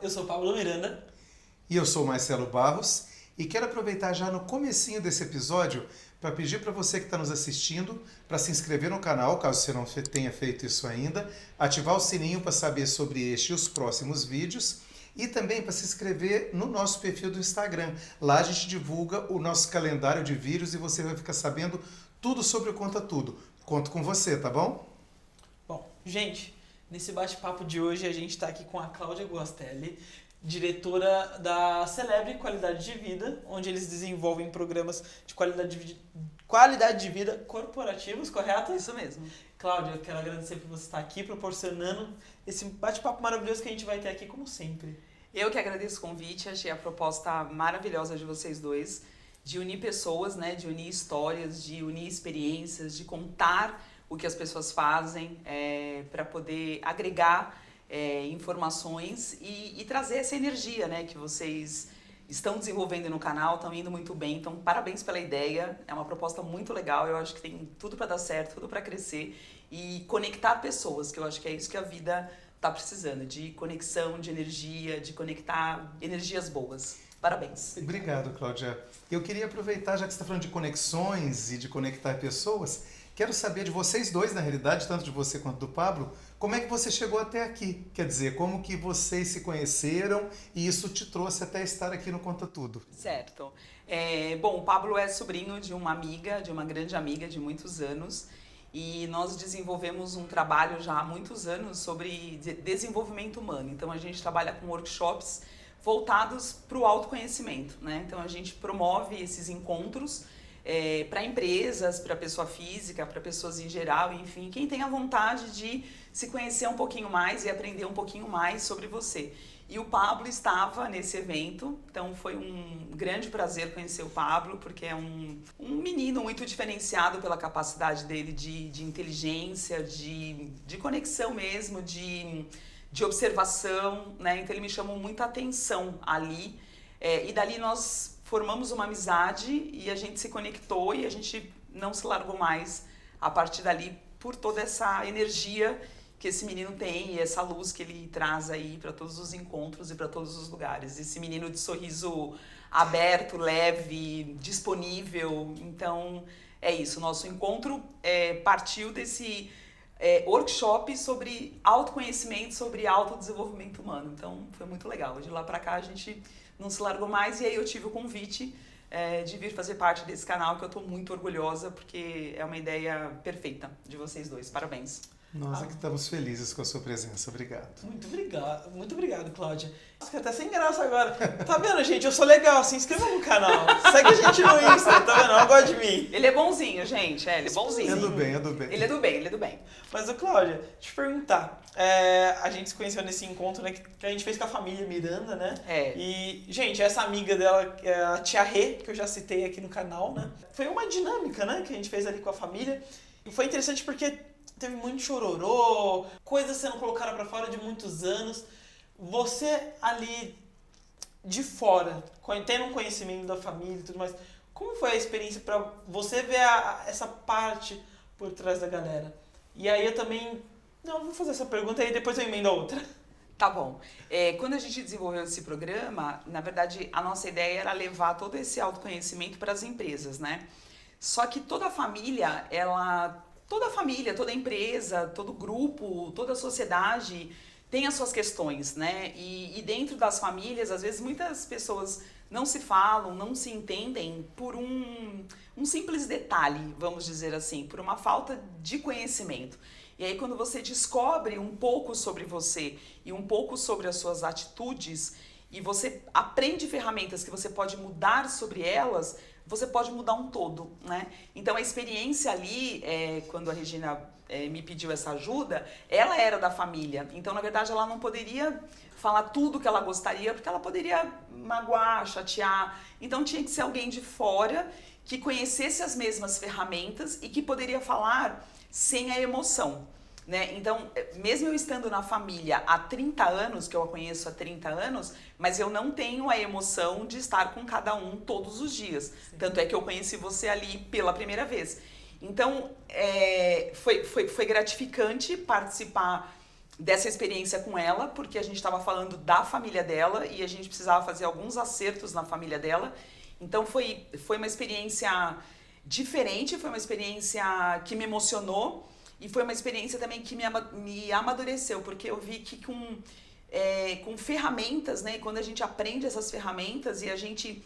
eu sou Pablo Miranda. E eu sou Marcelo Barros e quero aproveitar já no comecinho desse episódio para pedir para você que está nos assistindo para se inscrever no canal, caso você não tenha feito isso ainda, ativar o sininho para saber sobre este e os próximos vídeos e também para se inscrever no nosso perfil do Instagram. Lá a gente divulga o nosso calendário de vídeos e você vai ficar sabendo tudo sobre o Conta Tudo. Conto com você, tá bom? Bom, gente, nesse bate-papo de hoje a gente está aqui com a Cláudia Guastelli, diretora da Celebre Qualidade de Vida, onde eles desenvolvem programas de qualidade de vida corporativos, correto? Isso mesmo. Cláudia, eu quero agradecer por você estar aqui, proporcionando esse bate-papo maravilhoso que a gente vai ter aqui, como sempre. Eu que agradeço o convite, achei a proposta maravilhosa de vocês dois, de unir pessoas, né, de unir histórias, de unir experiências, de contar o que as pessoas fazem para poder agregar informações e trazer essa energia, né, que vocês estão desenvolvendo no canal, estão indo muito bem. Então, parabéns pela ideia, é uma proposta muito legal, eu acho que tem tudo para dar certo, tudo para crescer e conectar pessoas, que eu acho que é isso que a vida está precisando, de conexão, de energia, de conectar energias boas. Parabéns. Obrigado, Cláudia. Eu queria aproveitar, já que você está falando de conexões e de conectar pessoas, quero saber de vocês dois, na realidade, tanto de você quanto do Pablo, como é que você chegou até aqui? Quer dizer, como que vocês se conheceram e isso te trouxe até estar aqui no Conta Tudo? Certo. Bom, o Pablo é sobrinho de uma amiga, de uma grande amiga de muitos anos, e nós desenvolvemos um trabalho já há muitos anos sobre desenvolvimento humano. Então, a gente trabalha com workshops voltados para o autoconhecimento, né? Então, a gente promove esses encontros para empresas, para pessoa física, para pessoas em geral, enfim, quem tem a vontade de se conhecer um pouquinho mais e aprender um pouquinho mais sobre você. E o Pablo estava nesse evento, então foi um grande prazer conhecer o Pablo, porque é um menino muito diferenciado pela capacidade dele de inteligência, de conexão mesmo, de observação, né? Então ele me chamou muita atenção ali, e dali nós formamos uma amizade e a gente se conectou e a gente não se largou mais a partir dali por toda essa energia que esse menino tem e essa luz que ele traz aí para todos os encontros e para todos os lugares. Esse menino de sorriso aberto, leve, disponível. Então, é isso. Nosso encontro partiu desse workshop sobre autoconhecimento, sobre autodesenvolvimento humano. Então, foi muito legal. De lá para cá, a gente não se largou mais e aí eu tive o convite de vir fazer parte desse canal, que eu estou muito orgulhosa, porque é uma ideia perfeita de vocês dois. Parabéns. Nós é que estamos felizes com a sua presença. Obrigado. Muito obrigado, Cláudia. Fiquei até sem graça agora. Tá vendo, gente? Eu sou legal, se inscreva no canal. Segue a gente no Insta, tá vendo? Ela gosta de mim. Ele é bonzinho, gente. Ele é bonzinho. É do bem, é do bem. Ele é do bem. Mas, Cláudia, deixa eu te perguntar. A gente se conheceu nesse encontro, né, que a gente fez com a família Miranda, né? E, gente, essa amiga dela, a tia Rê, que eu já citei aqui no canal, né? Foi uma dinâmica, né, que a gente fez ali com a família. E foi interessante porque teve muito chororô, coisas sendo colocadas pra fora de muitos anos. Você ali de fora, tendo um conhecimento da família e tudo mais, como foi a experiência pra você ver essa parte por trás da galera? E aí eu também... Não, vou fazer essa pergunta e depois eu emendo a outra. Tá bom. Quando a gente desenvolveu esse programa, na verdade, a nossa ideia era levar todo esse autoconhecimento para as empresas, né? Só que toda família, toda empresa, todo grupo, toda a sociedade tem as suas questões, né? E dentro das famílias, às vezes, muitas pessoas não se falam, não se entendem por um simples detalhe, vamos dizer assim, por uma falta de conhecimento. E aí, quando você descobre um pouco sobre você e um pouco sobre as suas atitudes, e você aprende ferramentas que você pode mudar sobre elas, você pode mudar um todo, né? Então, a experiência ali, quando a Regina me pediu essa ajuda, ela era da família. Então, na verdade, ela não poderia falar tudo que ela gostaria, porque ela poderia magoar, chatear. Então, tinha que ser alguém de fora que conhecesse as mesmas ferramentas e que poderia falar sem a emoção, né? Então, mesmo eu estando na família há 30 anos, que eu a conheço há 30 anos, mas eu não tenho a emoção de estar com cada um todos os dias. Sim. Tanto é que eu conheci você ali pela primeira vez. Então, foi gratificante participar dessa experiência com ela, porque a gente estava falando da família dela e a gente precisava fazer alguns acertos na família dela. Então foi uma experiência diferente, foi uma experiência que me emocionou e foi uma experiência também que me amadureceu, porque eu vi que com ferramentas, né, quando a gente aprende essas ferramentas e a gente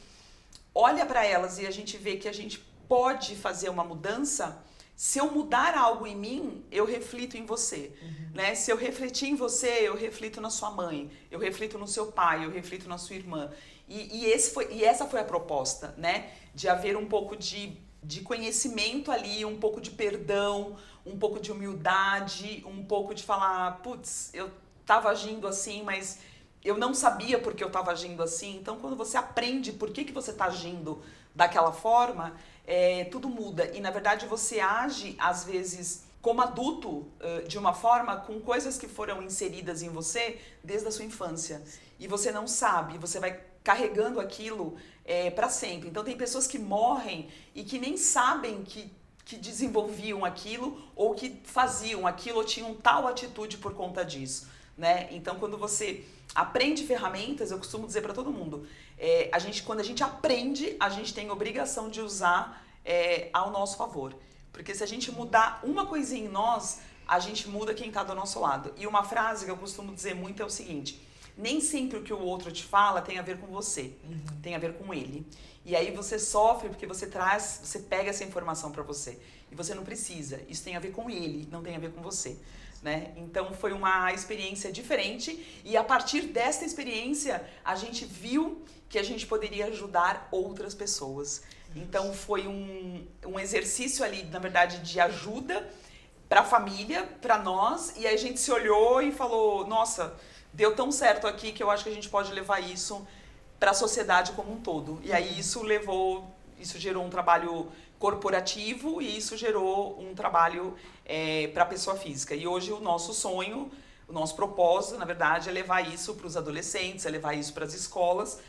olha para elas e a gente vê que a gente pode fazer uma mudança, se eu mudar algo em mim, eu reflito em você, né? Se eu refletir em você, eu reflito na sua mãe, eu reflito no seu pai, eu reflito na sua irmã. E essa foi a proposta, né? De haver um pouco de conhecimento ali, um pouco de perdão, um pouco de humildade, um pouco de falar, putz, eu estava agindo assim, mas eu não sabia por que eu estava agindo assim. Então, quando você aprende por que você está agindo daquela forma, tudo muda. E, na verdade, você age, às vezes, como adulto, de uma forma com coisas que foram inseridas em você desde a sua infância. E você não sabe, você vai carregando aquilo para sempre. Então, tem pessoas que morrem e que nem sabem que desenvolviam aquilo ou que faziam aquilo ou tinham tal atitude por conta disso, né? Então, quando você aprende ferramentas, eu costumo dizer para todo mundo, quando a gente aprende, a gente tem obrigação de usar ao nosso favor. Porque se a gente mudar uma coisinha em nós, a gente muda quem está do nosso lado. E uma frase que eu costumo dizer muito é o seguinte: nem sempre o que o outro te fala tem a ver com você, tem a ver com ele. E aí você sofre porque você pega essa informação para você. E você não precisa. Isso tem a ver com ele, não tem a ver com você, né? Então foi uma experiência diferente e a partir dessa experiência a gente viu que a gente poderia ajudar outras pessoas. Então foi um exercício ali, na verdade, de ajuda para a família, para nós, e aí a gente se olhou e falou, nossa, deu tão certo aqui que eu acho que a gente pode levar isso para a sociedade como um todo. E aí isso gerou um trabalho corporativo e isso gerou um trabalho para a pessoa física. E hoje o nosso sonho, o nosso propósito, na verdade, é levar isso para os adolescentes, é levar isso para as escolas,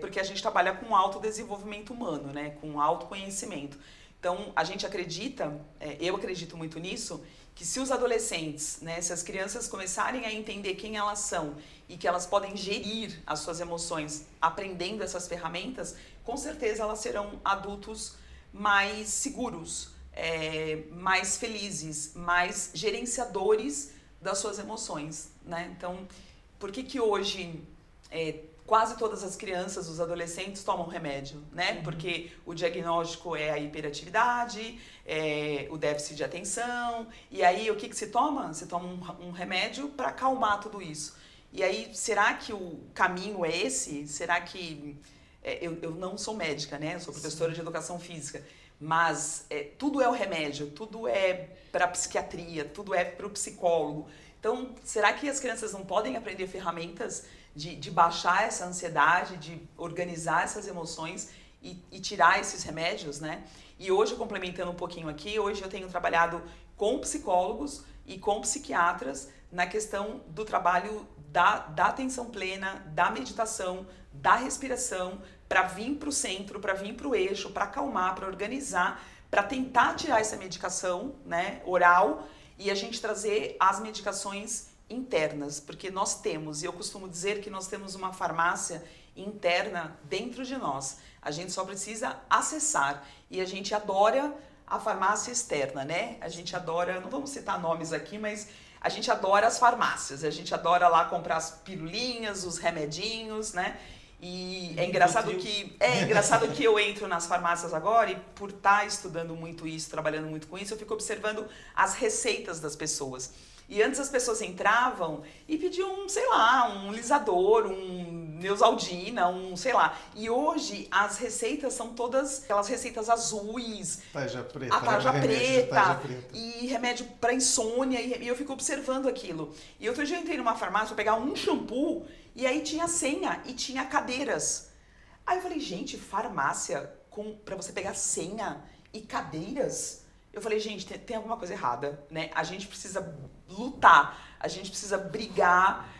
porque a gente trabalha com autodesenvolvimento humano, né? Com autoconhecimento. Então, a gente acredita, eu acredito muito nisso, que se os adolescentes, né, se as crianças começarem a entender quem elas são e que elas podem gerir as suas emoções aprendendo essas ferramentas, com certeza elas serão adultos mais seguros, mais felizes, mais gerenciadores das suas emoções, né? Então, por que hoje quase todas as crianças, os adolescentes tomam remédio, né? Porque o diagnóstico é a hiperatividade, o déficit de atenção, e aí o que se toma? Se toma um remédio para acalmar tudo isso. E aí, será que o caminho é esse? Será que... eu não sou médica, né? Eu sou professora de educação física, mas tudo é o remédio, tudo é para a psiquiatria, tudo é para o psicólogo. Então, será que as crianças não podem aprender ferramentas de baixar essa ansiedade, de organizar essas emoções e tirar esses remédios, né? E hoje, complementando um pouquinho aqui, hoje eu tenho trabalhado com psicólogos e com psiquiatras na questão do trabalho da atenção plena, da meditação, da respiração, para vir para o centro, para vir para o eixo, para acalmar, para organizar, para tentar tirar essa medicação, né, oral, e a gente trazer as medicações internas, porque nós temos, e eu costumo dizer que nós temos uma farmácia interna dentro de nós. A gente só precisa acessar, e a gente adora a farmácia externa, né? A gente adora, não vamos citar nomes aqui, mas a gente adora as farmácias, a gente adora lá comprar as pirulinhas, os remedinhos, né? E é engraçado que eu entro nas farmácias agora e por estar estudando muito isso, trabalhando muito com isso, eu fico observando as receitas das pessoas. E antes as pessoas entravam e pediam, sei lá, um lisador, um Neosaldina, sei lá. E hoje as receitas são todas aquelas receitas azuis, tarja preta, a tarja preta e remédio para insônia. E eu fico observando aquilo. E outro dia eu entrei numa farmácia para pegar um shampoo e aí tinha senha e tinha cadeiras. Aí eu falei, gente, farmácia para você pegar senha e cadeiras? Eu falei, gente, tem alguma coisa errada, né? A gente precisa lutar, a gente precisa brigar,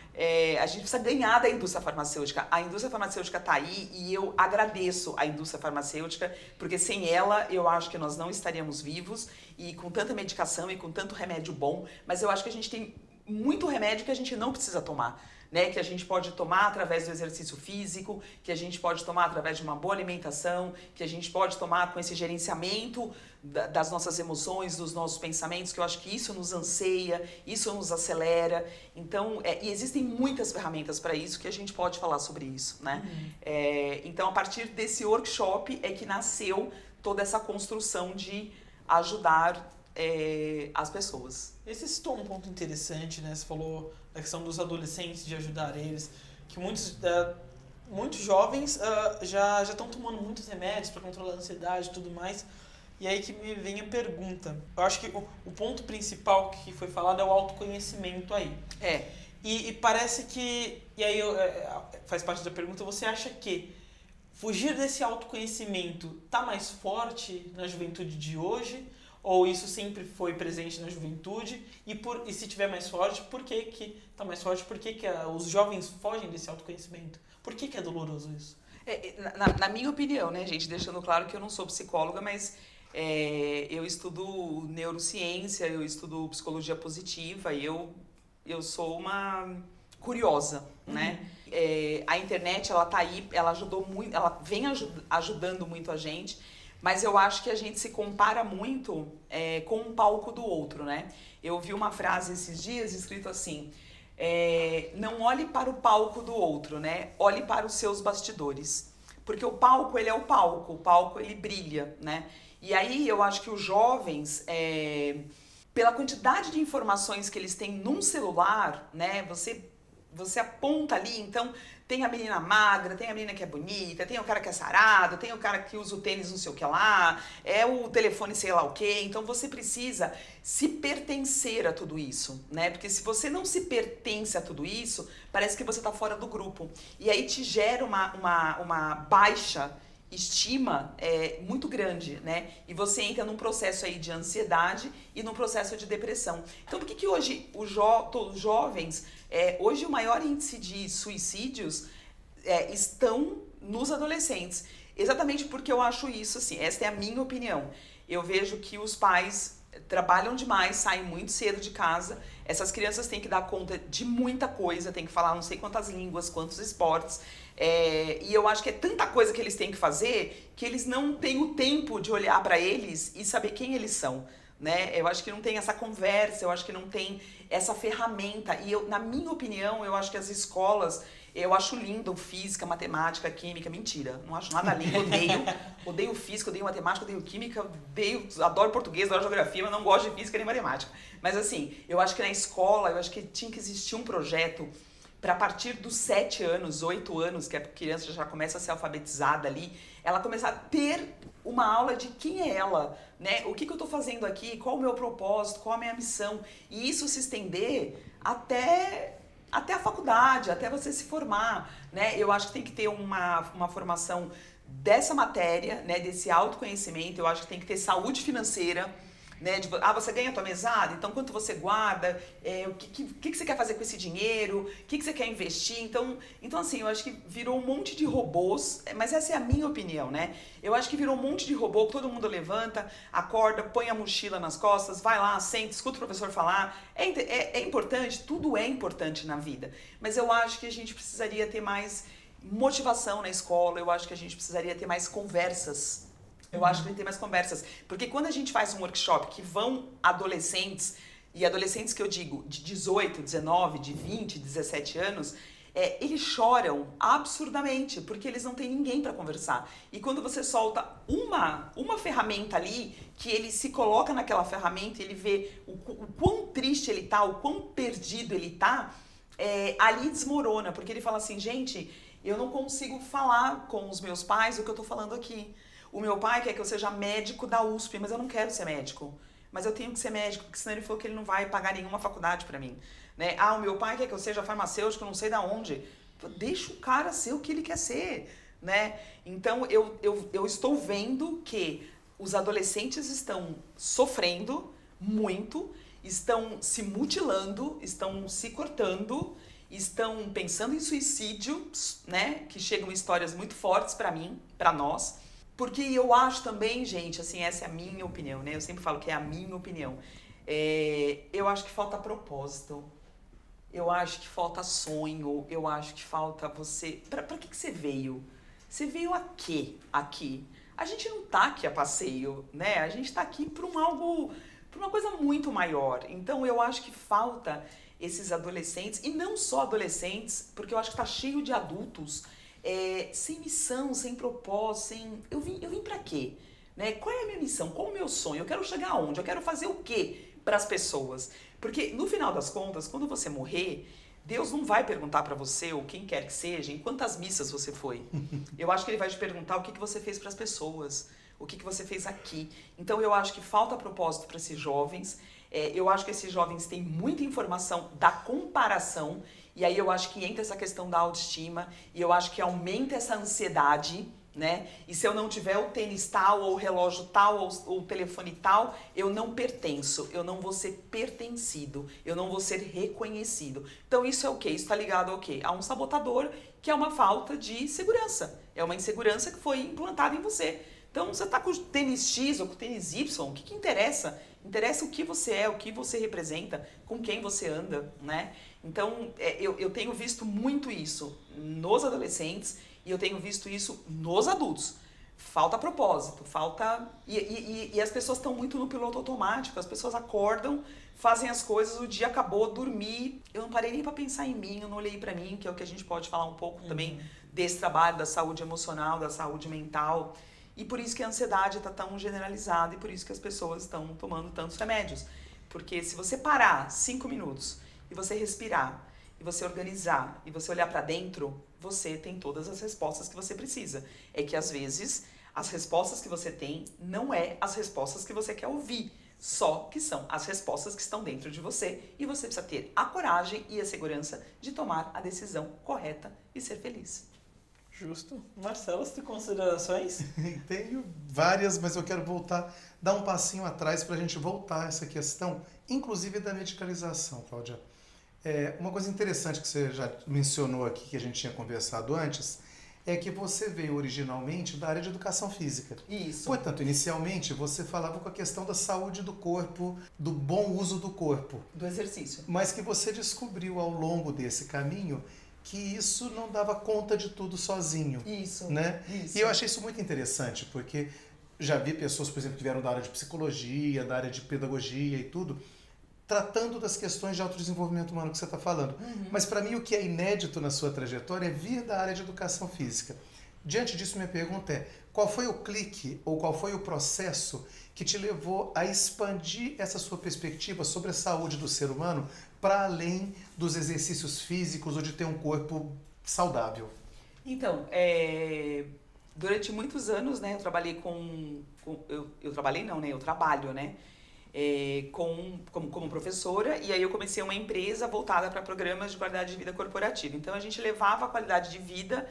a gente precisa ganhar da indústria farmacêutica. A indústria farmacêutica está aí e eu agradeço a indústria farmacêutica, porque sem ela eu acho que nós não estaríamos vivos e com tanta medicação e com tanto remédio bom, mas eu acho que a gente tem muito remédio que a gente não precisa tomar, né? Que a gente pode tomar através do exercício físico, que a gente pode tomar através de uma boa alimentação, que a gente pode tomar com esse gerenciamento das nossas emoções, dos nossos pensamentos, que eu acho que isso nos anseia, isso nos acelera. Então, e existem muitas ferramentas para isso que a gente pode falar sobre isso, né? Então, a partir desse workshop é que nasceu toda essa construção de ajudar as pessoas. Esse citou um ponto interessante, né? Você falou da questão dos adolescentes, de ajudar eles, que muitos jovens já estão tomando muitos remédios para controlar a ansiedade e tudo mais. E aí que me vem a pergunta. Eu acho que o ponto principal que foi falado é o autoconhecimento aí. E parece que... E aí faz parte da pergunta, você acha que fugir desse autoconhecimento tá mais forte na juventude de hoje? Ou isso sempre foi presente na juventude? E se tiver mais forte, por que tá mais forte? Por que os jovens fogem desse autoconhecimento? Por que é doloroso isso? Na minha opinião, né, gente? Deixando claro que eu não sou psicóloga, mas eu estudo neurociência, eu estudo psicologia positiva e eu sou uma curiosa, né? A internet, ela tá aí, ela ajudou muito, ela vem ajudando muito a gente. Mas eu acho que a gente se compara muito com um palco do outro, né? Eu vi uma frase esses dias escrito assim, não olhe para o palco do outro, né? Olhe para os seus bastidores. Porque o palco, ele é o palco ele brilha, né? E aí eu acho que os jovens, pela quantidade de informações que eles têm num celular, né? Você aponta ali, então tem a menina magra, tem a menina que é bonita, tem o cara que é sarado, tem o cara que usa o tênis não sei o que lá, o telefone sei lá o que, então você precisa se pertencer a tudo isso, né? Porque se você não se pertence a tudo isso, parece que você tá fora do grupo. E aí te gera uma baixa estima muito grande, né? E você entra num processo aí de ansiedade e num processo de depressão. Então, por que hoje os jovens, hoje o maior índice de suicídios estão nos adolescentes? Exatamente porque eu acho isso, assim, esta é a minha opinião. Eu vejo que os pais trabalham demais, saem muito cedo de casa, essas crianças têm que dar conta de muita coisa, têm que falar não sei quantas línguas, quantos esportes, e eu acho que é tanta coisa que eles têm que fazer que eles não têm o tempo de olhar para eles e saber quem eles são, né? Eu acho que não tem essa conversa, eu acho que não tem essa ferramenta, e na minha opinião, eu acho que as escolas, eu acho lindo física, matemática, química, mentira, não acho nada lindo, odeio física, odeio matemática, odeio química, adoro português, adoro geografia, mas não gosto de física nem matemática. Mas assim, eu acho que na escola, eu acho que tinha que existir um projeto para a partir dos 7 anos, 8 anos, que a criança já começa a ser alfabetizada ali, ela começar a ter uma aula de quem é ela, né? O que eu estou fazendo aqui, qual o meu propósito, qual a minha missão, e isso se estender até a faculdade, até você se formar, né? Eu acho que tem que ter uma formação dessa matéria, né? Desse autoconhecimento, eu acho que tem que ter saúde financeira, né? Você ganha a tua mesada, então quanto você guarda, o que você quer fazer com esse dinheiro, o que você quer investir, então assim, eu acho que virou um monte de robôs, mas essa é a minha opinião, né? Eu acho que virou um monte de robô, todo mundo levanta, acorda, põe a mochila nas costas, vai lá, senta, escuta o professor falar, é importante, tudo é importante na vida, mas eu acho que a gente precisaria ter mais motivação na escola, eu acho que a gente precisaria ter mais conversas. Eu acho que tem que ter mais conversas. Porque quando a gente faz um workshop que vão adolescentes, e adolescentes que eu digo de 18, 19, de 20, 17 anos, eles choram absurdamente, porque eles não têm ninguém para conversar. E quando você solta uma ferramenta ali, que ele se coloca naquela ferramenta, ele vê o quão triste ele tá, o quão perdido ele tá, ali desmorona, porque ele fala assim, gente, eu não consigo falar com os meus pais o que eu tô falando aqui. O meu pai quer que eu seja médico da USP, mas eu não quero ser médico. Mas eu tenho que ser médico, porque senão ele falou que ele não vai pagar nenhuma faculdade pra mim. Né? O meu pai quer que eu seja farmacêutico, não sei da onde. Deixa o cara ser o que ele quer ser. Né? Então, eu estou vendo que os adolescentes estão sofrendo muito, estão se mutilando, estão se cortando, estão pensando em suicídio, né? Que chegam histórias muito fortes pra mim, pra nós. Porque eu acho também, gente, assim, essa é a minha opinião, né? Eu sempre falo que é a minha opinião. Eu acho que falta propósito. Eu acho que falta sonho, eu acho que falta você... Pra que você veio? Você veio a quê aqui? A gente não tá aqui a passeio, né? A gente tá aqui por uma coisa muito maior. Então eu acho que falta esses adolescentes, e não só adolescentes, porque eu acho que tá cheio de adultos sem missão, sem propósito, sem... Eu vim pra quê? Né? Qual é a minha missão? Qual é o meu sonho? Eu quero chegar aonde? Eu quero fazer o quê para as pessoas? Porque no final das contas, quando você morrer, Deus não vai perguntar para você, ou quem quer que seja, em quantas missas você foi. Eu acho que ele vai te perguntar o que você fez para as pessoas, o que você fez aqui. Então eu acho que falta propósito para esses jovens. Eu acho que esses jovens têm muita informação da comparação, e aí eu acho que entra essa questão da autoestima, e eu acho que aumenta essa ansiedade, né? E se eu não tiver o tênis tal, ou o relógio tal, ou o telefone tal, eu não pertenço, eu não vou ser pertencido, eu não vou ser reconhecido. Então isso é o quê? Isso está ligado ao quê? A um sabotador, que é uma falta de segurança. É uma insegurança que foi implantada em você. Então você está com o tênis X ou com o tênis Y, o que interessa? Interessa o que você é, o que você representa, com quem você anda, né? Então eu tenho visto muito isso nos adolescentes, e eu tenho visto isso nos adultos. Falta propósito, falta... E as pessoas estão muito no piloto automático, as pessoas acordam, fazem as coisas, o dia acabou, dormi, eu não parei nem para pensar em mim, eu não olhei para mim, que é o que a gente pode falar um pouco também desse trabalho, da saúde emocional, da saúde mental. E por isso que a ansiedade está tão generalizada e por isso que as pessoas estão tomando tantos remédios. Porque se você parar 5 minutos e você respirar, e você organizar, e você olhar para dentro, você tem todas as respostas que você precisa. É que às vezes as respostas que você tem não é as respostas que você quer ouvir, só que são as respostas que estão dentro de você e você precisa ter a coragem e a segurança de tomar a decisão correta e ser feliz. Justo. Marcelo, você tem considerações? Tenho várias, mas eu quero dar um passinho atrás para a gente voltar a essa questão, inclusive da medicalização, Cláudia. Uma coisa interessante que você já mencionou aqui, que a gente tinha conversado antes, é que você veio originalmente da área de educação física. Isso. Portanto, inicialmente, você falava com a questão da saúde do corpo, do bom uso do corpo. Do exercício. Mas que você descobriu ao longo desse caminho que isso não dava conta de tudo sozinho. Isso. Né? Isso. E eu achei isso muito interessante, porque já vi pessoas, por exemplo, que vieram da área de psicologia, da área de pedagogia e tudo, tratando das questões de autodesenvolvimento humano que você está falando. Mas para mim o que é inédito na sua trajetória é vir da área de educação física. Diante disso, minha pergunta é, qual foi o clique ou qual foi o processo que te levou a expandir essa sua perspectiva sobre a saúde do ser humano para além dos exercícios físicos ou de ter um corpo saudável? Então, durante muitos anos, né, eu trabalhei eu trabalho, né, como professora, e aí eu comecei uma empresa voltada para programas de qualidade de vida corporativa. Então a gente levava a qualidade de vida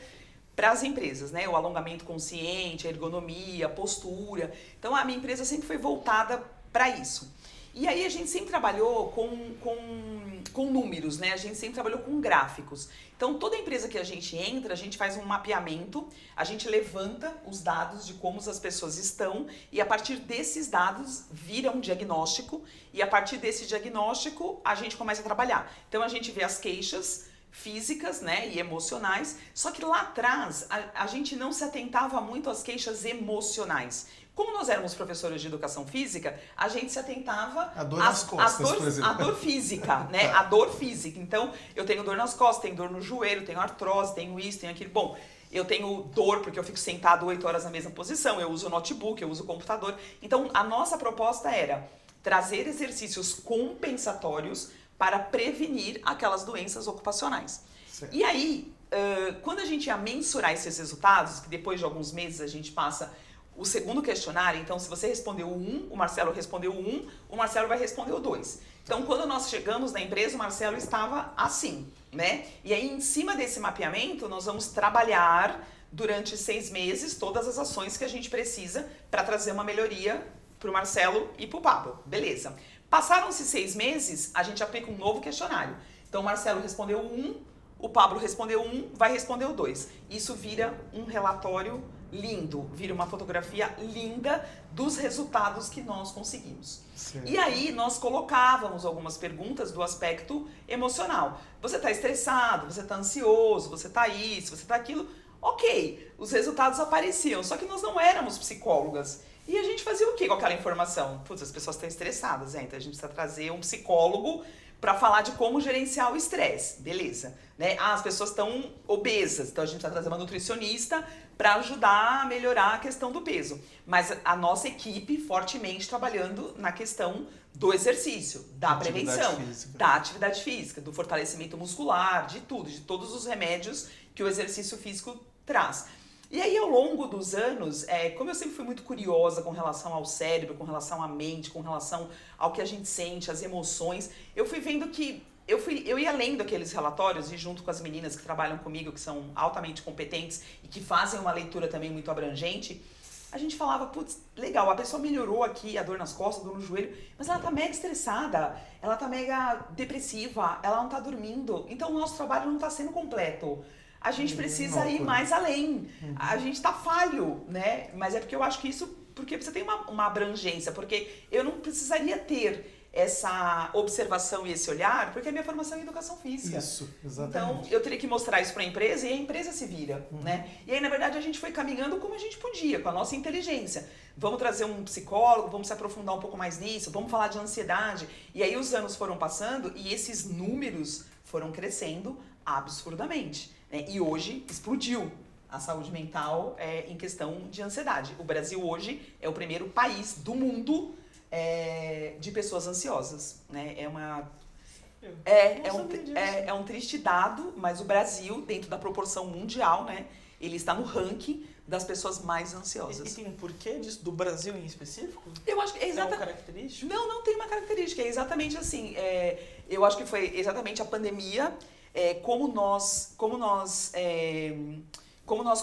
para as empresas, né, o alongamento consciente, a ergonomia, a postura. Então a minha empresa sempre foi voltada para isso. E aí a gente sempre trabalhou com números, né? A gente sempre trabalhou com gráficos. Então toda empresa que a gente entra, a gente faz um mapeamento, a gente levanta os dados de como as pessoas estão e a partir desses dados vira um diagnóstico e a partir desse diagnóstico a gente começa a trabalhar. Então a gente vê as queixas físicas, né, e emocionais, só que lá atrás a gente não se atentava muito às queixas emocionais. Como nós éramos professores de educação física, a gente se atentava a dor nas costas, por exemplo. A dor física, né? A dor física. Então, eu tenho dor nas costas, tenho dor no joelho, tenho artrose, tenho isso, tenho aquilo. Bom, eu tenho dor porque eu fico sentado 8 horas na mesma posição, eu uso notebook, eu uso computador. Então, a nossa proposta era trazer exercícios compensatórios para prevenir aquelas doenças ocupacionais. Certo. E aí, quando a gente ia mensurar esses resultados, que depois de alguns meses a gente passa o segundo questionário, então se você respondeu o 1, o Marcelo respondeu o 1, o Marcelo vai responder o 2. Então quando nós chegamos na empresa, o Marcelo estava assim, né? E aí em cima desse mapeamento, nós vamos trabalhar durante 6 meses todas as ações que a gente precisa para trazer uma melhoria para o Marcelo e para o Pablo. Beleza. Passaram-se 6 meses, a gente aplica um novo questionário. Então o Marcelo respondeu o 1, o Pablo respondeu o 1, vai responder o 2. Isso vira um relatório lindo, vira uma fotografia linda dos resultados que nós conseguimos. Certo. E aí nós colocávamos algumas perguntas do aspecto emocional. Você está estressado, você está ansioso, você está isso, você está aquilo. Ok, os resultados apareciam, só que nós não éramos psicólogas. E a gente fazia o quê com aquela informação? Putz, as pessoas estão estressadas, então a gente precisa trazer um psicólogo para falar de como gerenciar o estresse, beleza, né? As pessoas estão obesas, então a gente precisa trazer uma nutricionista para ajudar a melhorar a questão do peso. Mas a nossa equipe fortemente trabalhando na questão do exercício, da prevenção, da atividade física, do fortalecimento muscular, de tudo, de todos os remédios que o exercício físico traz. E aí, ao longo dos anos, como eu sempre fui muito curiosa com relação ao cérebro, com relação à mente, com relação ao que a gente sente, as emoções, eu fui vendo que eu ia lendo aqueles relatórios e junto com as meninas que trabalham comigo, que são altamente competentes e que fazem uma leitura também muito abrangente, a gente falava, putz, legal, a pessoa melhorou aqui a dor nas costas, a dor no joelho, mas ela tá mega estressada, ela tá mega depressiva, ela não tá dormindo, então o nosso trabalho não tá sendo completo. A gente precisa ir mais além. A gente tá falho, né? Mas é porque eu acho que isso, porque você tem uma abrangência, porque eu não precisaria ter essa observação e esse olhar, porque a minha formação é em educação física. Isso, exatamente. Então, eu teria que mostrar isso para a empresa e a empresa se vira, né? E aí, na verdade, a gente foi caminhando como a gente podia, com a nossa inteligência. Vamos trazer um psicólogo, vamos se aprofundar um pouco mais nisso, vamos falar de ansiedade. E aí, os anos foram passando e esses números foram crescendo absurdamente. E hoje explodiu a saúde mental em questão de ansiedade. O Brasil hoje é o primeiro país do mundo de pessoas ansiosas, né? É um triste dado, mas o Brasil, dentro da proporção mundial, né, ele está no ranking das pessoas mais ansiosas. E tem um porquê disso, do Brasil em específico? Eu acho que é exatamente. Tem uma característica? Não tem uma característica. É exatamente assim. Eu acho que foi exatamente a pandemia. Como nós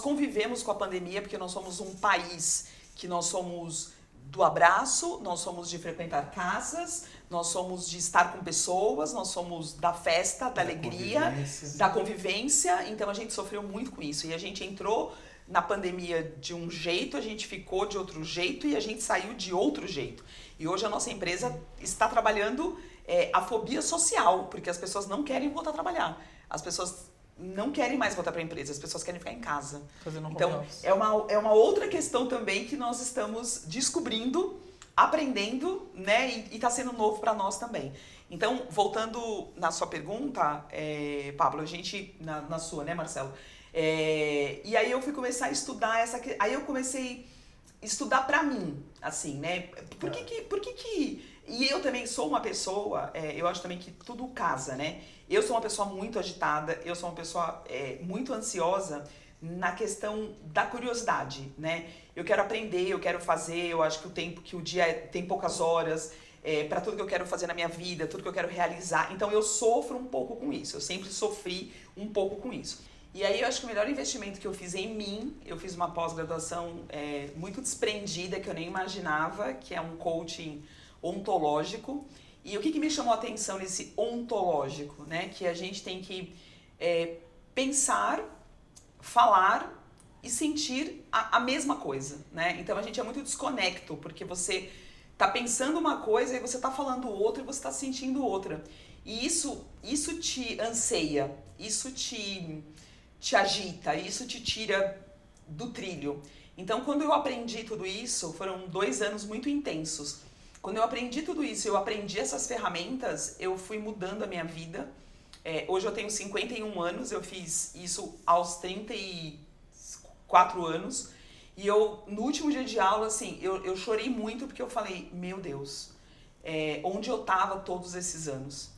convivemos com a pandemia, porque nós somos um país que nós somos do abraço, nós somos de frequentar casas, nós somos de estar com pessoas, nós somos da festa, da alegria, da convivência, então a gente sofreu muito com isso. E a gente entrou na pandemia de um jeito, a gente ficou de outro jeito e a gente saiu de outro jeito. E hoje a nossa empresa está trabalhando a fobia social, porque as pessoas não querem voltar a trabalhar. As pessoas não querem mais voltar para a empresa, as pessoas querem ficar em casa. Então, é uma outra questão também que nós estamos descobrindo, aprendendo, né? E está sendo novo para nós também. Então, voltando na sua pergunta, Pablo, a gente, na sua, né, Marcelo? E aí eu fui começar a estudar aí eu comecei a estudar para mim, assim, né? Por que e eu também sou uma pessoa, eu acho também que tudo casa, né? Eu sou uma pessoa muito agitada, eu sou uma pessoa muito ansiosa na questão da curiosidade, né? Eu quero aprender, eu quero fazer, eu acho que o dia tem poucas horas para tudo que eu quero fazer na minha vida, tudo que eu quero realizar. Então eu sofro um pouco com isso, eu sempre sofri um pouco com isso. E aí eu acho que o melhor investimento que eu fiz em mim, eu fiz uma pós-graduação muito desprendida, que eu nem imaginava, que é um coaching ontológico. E o que me chamou a atenção nesse ontológico, né? Que a gente tem que pensar, falar e sentir a mesma coisa, né? Então a gente é muito desconecto, porque você tá pensando uma coisa e você tá falando outra e você tá sentindo outra. E isso te anseia, isso te agita, isso te tira do trilho. Então, quando eu aprendi tudo isso, foram 2 anos muito intensos. Quando eu aprendi tudo isso, eu aprendi essas ferramentas, eu fui mudando a minha vida. Hoje eu tenho 51 anos, eu fiz isso aos 34 anos. E eu, no último dia de aula, assim, eu chorei muito porque eu falei, meu Deus, onde eu estava todos esses anos?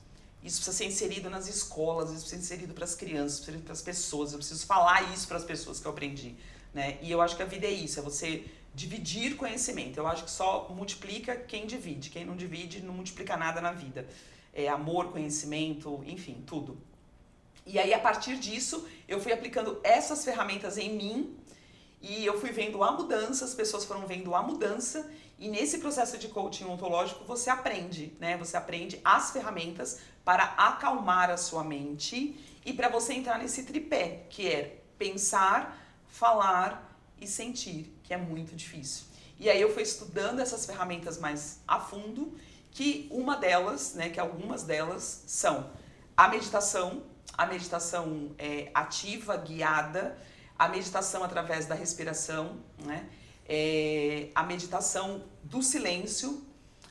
Isso precisa ser inserido nas escolas, isso precisa ser inserido para as crianças, precisa ser para as pessoas. Eu preciso falar isso para as pessoas que eu aprendi, né? E eu acho que a vida é isso, é você dividir conhecimento. Eu acho que só multiplica quem divide. Quem não divide não multiplica nada na vida. Amor, conhecimento, enfim, tudo. E aí, a partir disso, eu fui aplicando essas ferramentas em mim e eu fui vendo a mudança, as pessoas foram vendo a mudança. E nesse processo de coaching ontológico, você aprende, né? Você aprende as ferramentas para acalmar a sua mente e para você entrar nesse tripé, que é pensar, falar e sentir, que é muito difícil. E aí eu fui estudando essas ferramentas mais a fundo, que uma delas, né, que algumas delas são a meditação ativa, guiada, a meditação através da respiração, né, a meditação do silêncio,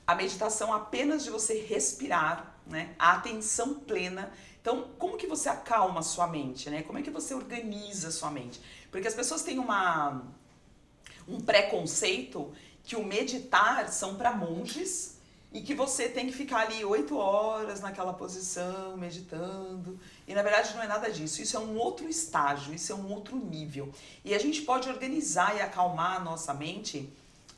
a meditação apenas de você respirar, né, a atenção plena. Então, como que você acalma a sua mente, né? Como é que você organiza a sua mente? Porque as pessoas têm um preconceito que o meditar são para monges e que você tem que ficar ali 8 horas naquela posição, meditando. E na verdade não é nada disso. Isso é um outro estágio, isso é um outro nível. E a gente pode organizar e acalmar a nossa mente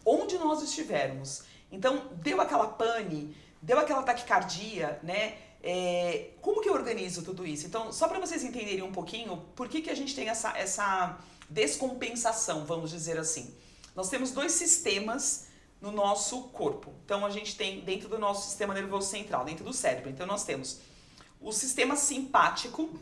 onde nós estivermos. Então, deu aquela pane, deu aquela taquicardia, né? Como que eu organizo tudo isso? Então, só para vocês entenderem um pouquinho, por que a gente tem essa descompensação, vamos dizer assim. Nós temos 2 sistemas no nosso corpo. Então, a gente tem dentro do nosso sistema nervoso central, dentro do cérebro. Então, nós temos o sistema simpático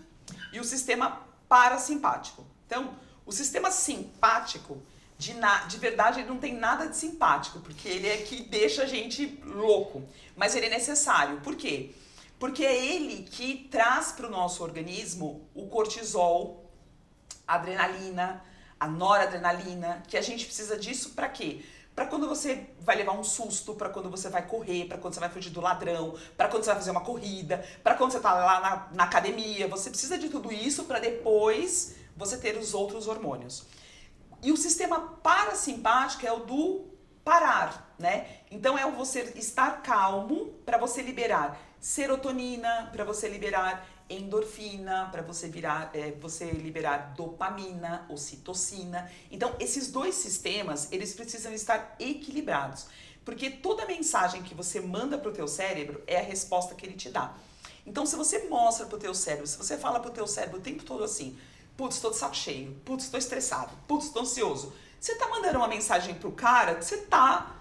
e o sistema parasimpático. Então, o sistema simpático, de verdade, ele não tem nada de simpático, porque ele é que deixa a gente louco. Mas ele é necessário. Por quê? Porque é ele que traz para o nosso organismo o cortisol, a adrenalina, a noradrenalina, que a gente precisa disso para quê? Para quando você vai levar um susto, para quando você vai correr, para quando você vai fugir do ladrão, para quando você vai fazer uma corrida, para quando você está lá na academia. Você precisa de tudo isso para depois você ter os outros hormônios. E o sistema parasimpático é o do parar, né? Então é o você estar calmo para você liberar serotonina, para você liberar endorfina, para você liberar dopamina, ocitocina. Então, esses 2 sistemas, eles precisam estar equilibrados, porque toda mensagem que você manda para o teu cérebro é a resposta que ele te dá. Então, se você mostra para o teu cérebro, se você fala para o teu cérebro o tempo todo assim, putz, estou de saco cheio, putz, estou estressado, putz, estou ansioso, você está mandando uma mensagem pro cara que você está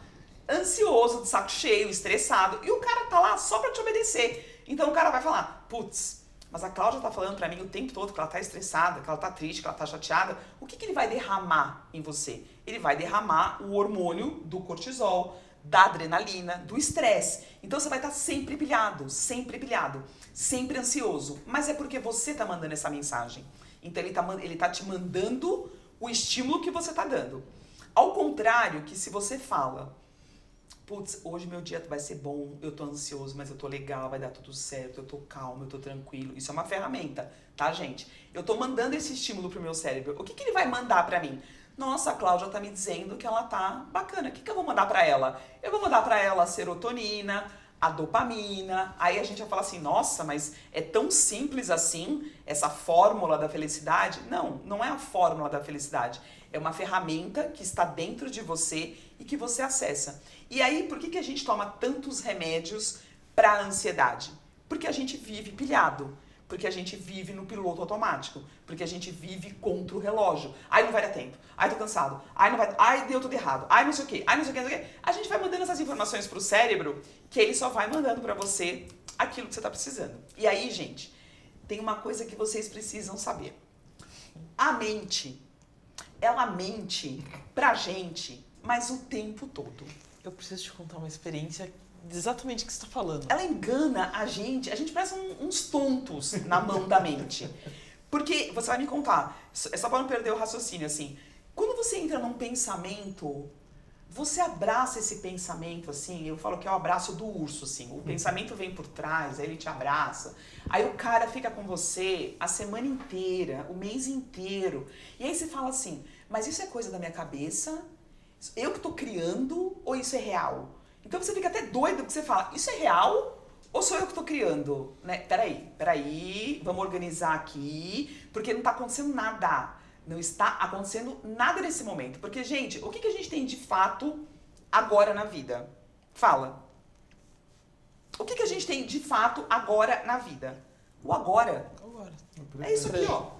ansioso, de saco cheio, estressado, e o cara tá lá só para te obedecer. Então, o cara vai falar, putz, mas a Cláudia tá falando pra mim o tempo todo que ela tá estressada, que ela tá triste, que ela tá chateada. O que ele vai derramar em você? Ele vai derramar o hormônio do cortisol, da adrenalina, do estresse. Então você vai estar sempre pilhado, sempre ansioso. Mas é porque você tá mandando essa mensagem. Então ele tá te mandando o estímulo que você tá dando. Ao contrário que se você fala, putz, hoje meu dia vai ser bom, eu tô ansioso, mas eu tô legal, vai dar tudo certo, eu tô calmo, eu tô tranquilo. Isso é uma ferramenta, tá, gente? Eu tô mandando esse estímulo pro meu cérebro. O que ele vai mandar pra mim? Nossa, a Cláudia tá me dizendo que ela tá bacana. O que eu vou mandar pra ela? Eu vou mandar pra ela a serotonina, a dopamina. Aí a gente vai falar assim, nossa, mas é tão simples assim essa fórmula da felicidade? Não, não é a fórmula da felicidade. É uma ferramenta que está dentro de você e que você acessa. E aí, por que a gente toma tantos remédios para a ansiedade? Porque a gente vive pilhado. Porque a gente vive no piloto automático. Porque a gente vive contra o relógio. Ai, não vai dar tempo. Ai, tô cansado. Ai, não vai. Ai, deu tudo errado. Ai, não sei o quê. Ai, não sei o quê, não sei o quê. A gente vai mandando essas informações pro cérebro que ele só vai mandando para você aquilo que você tá precisando. E aí, gente, tem uma coisa que vocês precisam saber. A mente, ela mente pra gente, mas o tempo todo. Eu preciso te contar uma experiência exatamente o que você está falando. Ela engana a gente parece uns tontos na mão da mente. Porque, você vai me contar, é só para não perder o raciocínio, assim, quando você entra num pensamento, você abraça esse pensamento, assim, eu falo que é o abraço do urso, assim, o pensamento vem por trás, aí ele te abraça, aí o cara fica com você a semana inteira, o mês inteiro, e aí você fala assim, mas isso é coisa da minha cabeça? Eu que tô criando ou isso é real? Então você fica até doido porque você fala, isso é real ou sou eu que tô criando? Né? Peraí, vamos organizar aqui, porque não tá acontecendo nada. Não está acontecendo nada nesse momento. Porque, gente, o que a gente tem de fato agora na vida? Fala. O que a gente tem de fato agora na vida? O agora. Agora. É isso aqui, ó.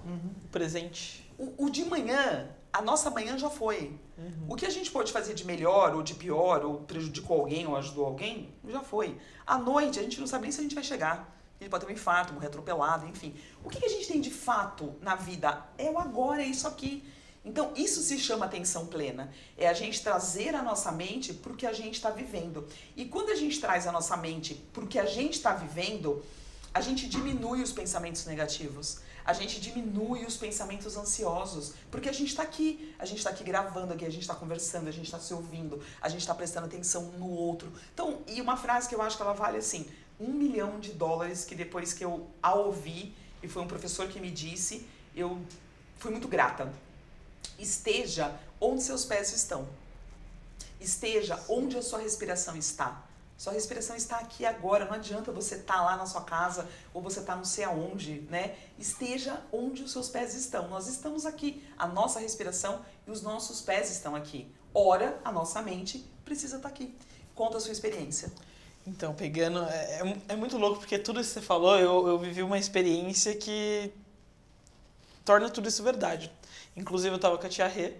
O presente. O de manhã, a nossa manhã já foi. O que a gente pode fazer de melhor, ou de pior, ou prejudicou alguém, ou ajudou alguém, já foi. À noite, a gente não sabe nem se a gente vai chegar. A gente pode ter um infarto, morrer atropelado, enfim. O que a gente tem de fato na vida? É o agora, é isso aqui. Então, isso se chama atenção plena. É a gente trazer a nossa mente para o que a gente está vivendo. E quando a gente traz a nossa mente para o que a gente está vivendo, a gente diminui os pensamentos negativos. A gente diminui os pensamentos ansiosos. Porque a gente está aqui. A gente está aqui gravando aqui, a gente está conversando, a gente está se ouvindo, a gente está prestando atenção no outro. Então, e uma frase que eu acho que ela vale assim, $1 milhão, que depois que eu a ouvi, e foi um professor que me disse, eu fui muito grata. Esteja onde seus pés estão. Esteja onde a sua respiração está. Sua respiração está aqui agora. Não adianta você estar lá na sua casa ou você estar não sei aonde, né? Esteja onde os seus pés estão. Nós estamos aqui. A nossa respiração e os nossos pés estão aqui. Ora, a nossa mente precisa estar aqui. Conta a sua experiência. Então, pegando... É muito louco, porque tudo isso que você falou, eu vivi uma experiência que torna tudo isso verdade. Inclusive, eu tava com a tia Rê,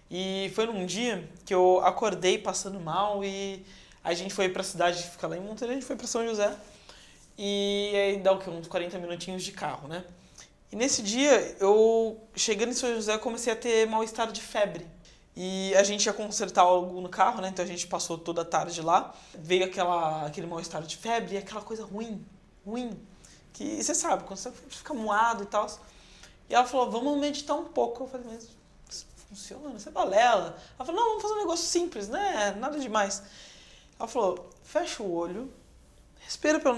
e foi num dia que eu acordei passando mal, e a gente foi pra cidade, ficar lá em Monterrey, a gente foi pra São José, e aí dá o quê? Uns 40 minutinhos de carro, né? E nesse dia, eu, chegando em São José, comecei a ter mal-estar de febre. E a gente ia consertar algo no carro, né? Então a gente passou toda a tarde lá. Veio aquele mal-estar de febre e aquela coisa ruim. Que você sabe, quando você fica moado e tal. E ela falou, vamos meditar um pouco. Eu falei, mas isso funciona? Isso é balela. Ela falou, não, vamos fazer um negócio simples, né? Nada demais. Ela falou, fecha o olho, respira pelo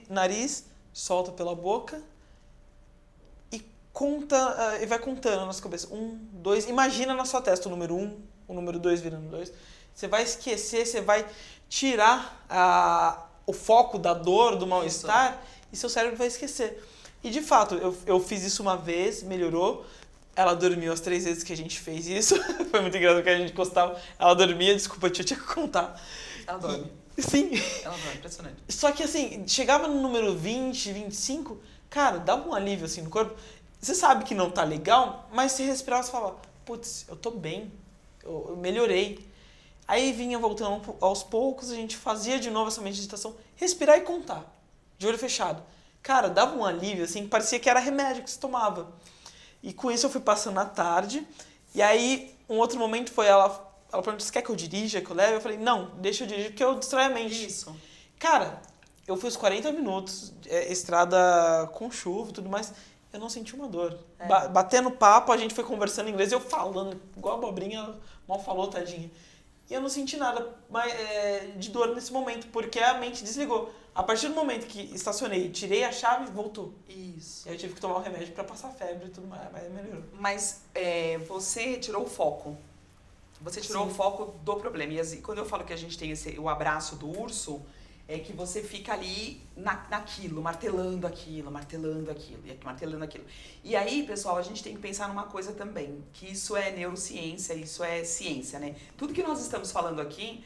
nariz, solta pela boca. Conta, e vai contando na sua cabeça. 1, 2, imagina na sua testa o número 1, o número 2 virando 2. Você vai esquecer, você vai tirar o foco da dor, do mal-estar, e seu cérebro vai esquecer. E de fato, eu fiz isso uma vez, melhorou. Ela dormiu as 3 vezes que a gente fez isso. Foi muito engraçado que a gente gostava. Ela dormia, desculpa, eu tinha que contar. Ela dorme. Sim. Ela dorme, impressionante. Só que assim, chegava no número 20, 25, cara, dava um alívio assim no corpo. Você sabe que não tá legal, mas se respirava, você falava, putz, eu tô bem, eu melhorei. Aí vinha voltando aos poucos, a gente fazia de novo essa meditação, respirar e contar, de olho fechado. Cara, dava um alívio, assim, que parecia que era remédio que você tomava. E com isso eu fui passando a tarde, e aí um outro momento foi ela perguntou, você quer que eu dirija, que eu leve? Eu falei, não, deixa eu dirigir, porque eu distraio a mente. Isso. Cara, eu fui os 40 minutos, estrada com chuva e tudo mais, eu não senti uma dor. Batendo papo, a gente foi conversando em inglês, eu falando, igual a abobrinha, ela mal falou, tadinha. E eu não senti nada de dor nesse momento, porque a mente desligou. A partir do momento que estacionei, tirei a chave, voltou. Isso. E aí eu tive que tomar o remédio pra passar febre e tudo mais, mas melhorou. Mas você tirou o foco. Você tirou Sim. o foco do problema. E quando eu falo que a gente tem o abraço do urso, é que você fica ali naquilo, martelando aquilo, e martelando aquilo. E aí, pessoal, a gente tem que pensar numa coisa também, que isso é neurociência, isso é ciência, né? Tudo que nós estamos falando aqui,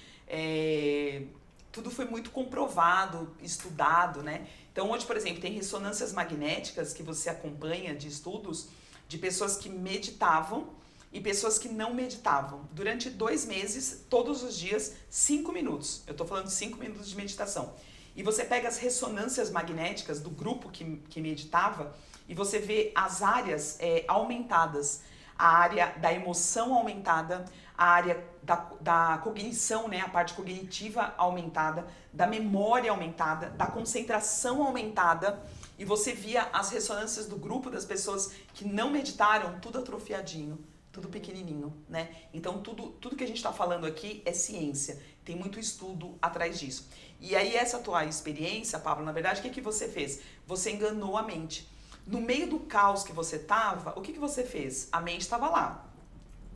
tudo foi muito comprovado, estudado, né? Então, hoje, por exemplo, tem ressonâncias magnéticas que você acompanha de estudos de pessoas que meditavam e pessoas que não meditavam. Durante 2 meses, todos os dias, 5 minutos. Eu tô falando de 5 minutos de meditação. E você pega as ressonâncias magnéticas do grupo que meditava e você vê as áreas aumentadas. A área da emoção aumentada, a área da cognição, né, a parte cognitiva aumentada, da memória aumentada, da concentração aumentada. E você via as ressonâncias do grupo das pessoas que não meditaram, tudo atrofiadinho. Tudo pequenininho, né? Então, tudo que a gente está falando aqui é ciência. Tem muito estudo atrás disso. E aí, essa tua experiência, Pablo, na verdade, o que você fez? Você enganou a mente. No meio do caos que você estava, o que você fez? A mente estava lá,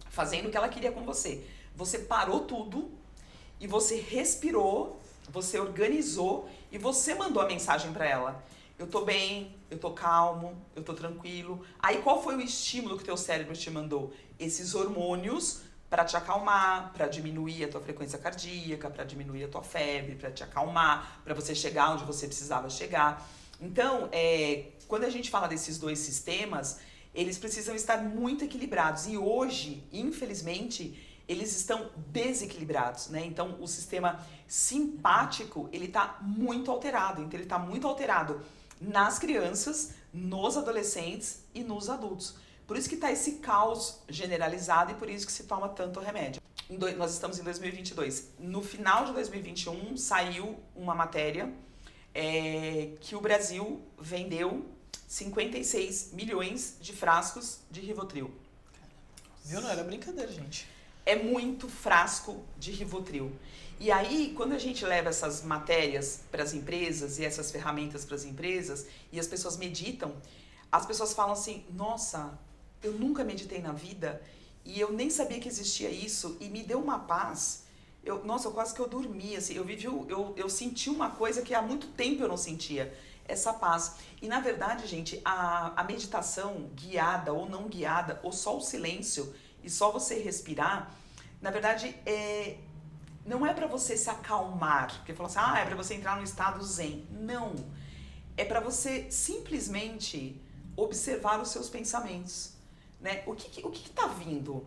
fazendo o que ela queria com você. Você parou tudo e você respirou, você organizou e você mandou a mensagem para ela. Eu tô bem, eu tô calmo, eu tô tranquilo. Aí qual foi o estímulo que o teu cérebro te mandou? Esses hormônios para te acalmar, para diminuir a tua frequência cardíaca, para diminuir a tua febre, para te acalmar, para você chegar onde você precisava chegar. Então, quando a gente fala desses 2 sistemas, eles precisam estar muito equilibrados. E hoje, infelizmente, eles estão desequilibrados, né? Então, o sistema simpático, ele tá muito alterado. Então, ele tá muito alterado nas crianças, nos adolescentes e nos adultos. Por isso que está esse caos generalizado e por isso que se toma tanto remédio. Nós estamos em 2022. No final de 2021 saiu uma matéria que o Brasil vendeu 56 milhões de frascos de Rivotril. Viu? Não era brincadeira, gente. É muito frasco de Rivotril. E aí, quando a gente leva essas matérias para as empresas e essas ferramentas para as empresas e as pessoas meditam, as pessoas falam assim, nossa, eu nunca meditei na vida e eu nem sabia que existia isso e me deu uma paz. Nossa, quase que eu dormi, assim, eu senti uma coisa que há muito tempo eu não sentia, essa paz. E na verdade, gente, a meditação guiada ou não guiada, ou só o silêncio e só você respirar, na verdade, não é para você se acalmar, porque fala assim, é para você entrar no estado zen. Não, é para você simplesmente observar os seus pensamentos, né? O que tá vindo?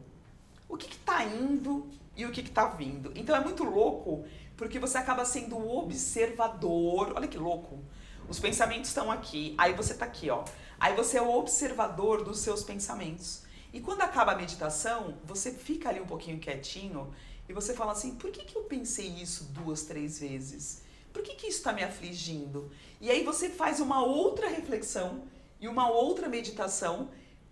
O que tá indo e o que tá vindo? Então é muito louco, porque você acaba sendo o observador. Olha que louco. Os pensamentos estão aqui, aí você tá aqui, ó. Aí você é o observador dos seus pensamentos. E quando acaba a meditação, você fica ali um pouquinho quietinho e você fala assim, por que eu pensei isso 2, 3 vezes? Por que isso está me afligindo? E aí você faz uma outra reflexão e uma outra meditação.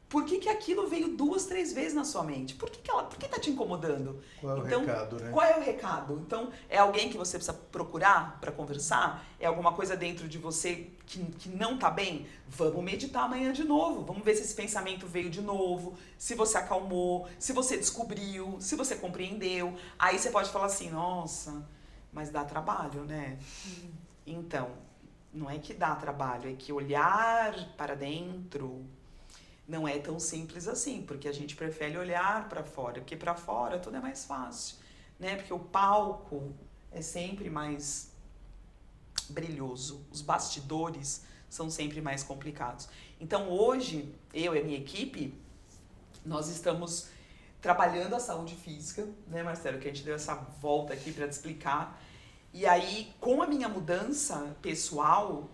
Por que aquilo veio 2, 3 vezes na sua mente? Por que tá te incomodando? Qual é o recado, né? Qual é o recado? Então, é alguém que você precisa procurar para conversar? É alguma coisa dentro de você que não tá bem? Vamos meditar amanhã de novo. Vamos ver se esse pensamento veio de novo, se você acalmou, se você descobriu, se você compreendeu. Aí você pode falar assim, nossa, mas dá trabalho, né? Então, não é que dá trabalho, é que olhar para dentro não é tão simples assim, porque a gente prefere olhar para fora, porque para fora tudo é mais fácil, né? Porque o palco é sempre mais brilhoso, os bastidores são sempre mais complicados. Então hoje, eu e a minha equipe, nós estamos trabalhando a saúde física, né, Marcelo, que a gente deu essa volta aqui para te explicar. E aí, com a minha mudança pessoal,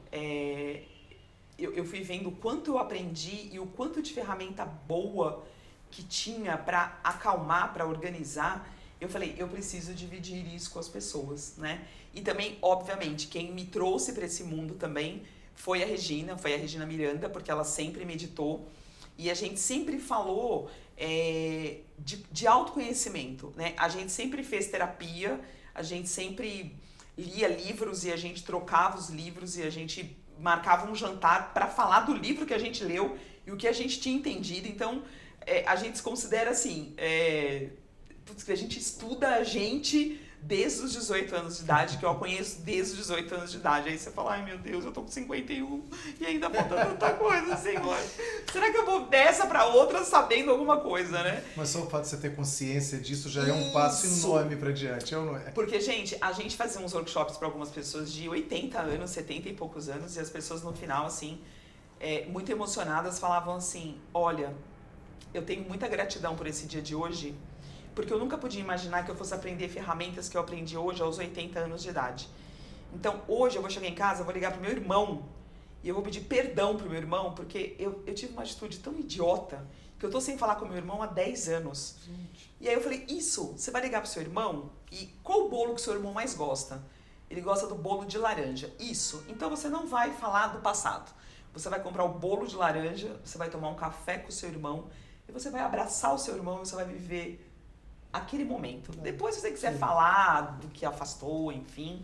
eu fui vendo o quanto eu aprendi e o quanto de ferramenta boa que tinha para acalmar, para organizar. Eu falei, eu preciso dividir isso com as pessoas, né? E também, obviamente, quem me trouxe para esse mundo também foi a Regina Miranda, porque ela sempre meditou. E a gente sempre falou de autoconhecimento, né? A gente sempre fez terapia, a gente sempre lia livros e a gente trocava os livros e a gente marcava um jantar para falar do livro que a gente leu e o que a gente tinha entendido. Então, a gente se considera assim, a gente estuda a gente desde os 18 anos de idade, que eu a conheço desde os 18 anos de idade. Aí você fala, ai meu Deus, eu tô com 51 e ainda falta tanta coisa, Senhor. Será que eu vou dessa para outra sabendo alguma coisa, né? Mas só o fato de você ter consciência disso já é um passo enorme para diante, ou não é? Porque, gente, a gente fazia uns workshops para algumas pessoas de 80 anos, 70 e poucos anos, e as pessoas no final, assim, muito emocionadas, falavam assim, olha, eu tenho muita gratidão por esse dia de hoje, porque eu nunca podia imaginar que eu fosse aprender ferramentas que eu aprendi hoje aos 80 anos de idade. Então, hoje eu vou chegar em casa, eu vou ligar pro meu irmão e eu vou pedir perdão pro meu irmão, porque eu tive uma atitude tão idiota que eu tô sem falar com meu irmão há 10 anos. Gente. E aí eu falei, você vai ligar pro seu irmão? E qual o bolo que o seu irmão mais gosta? Ele gosta do bolo de laranja. Isso. Então você não vai falar do passado. Você vai comprar o bolo de laranja, você vai tomar um café com o seu irmão e você vai abraçar o seu irmão e você vai viver aquele momento. Depois, se você quiser falar do que afastou, enfim.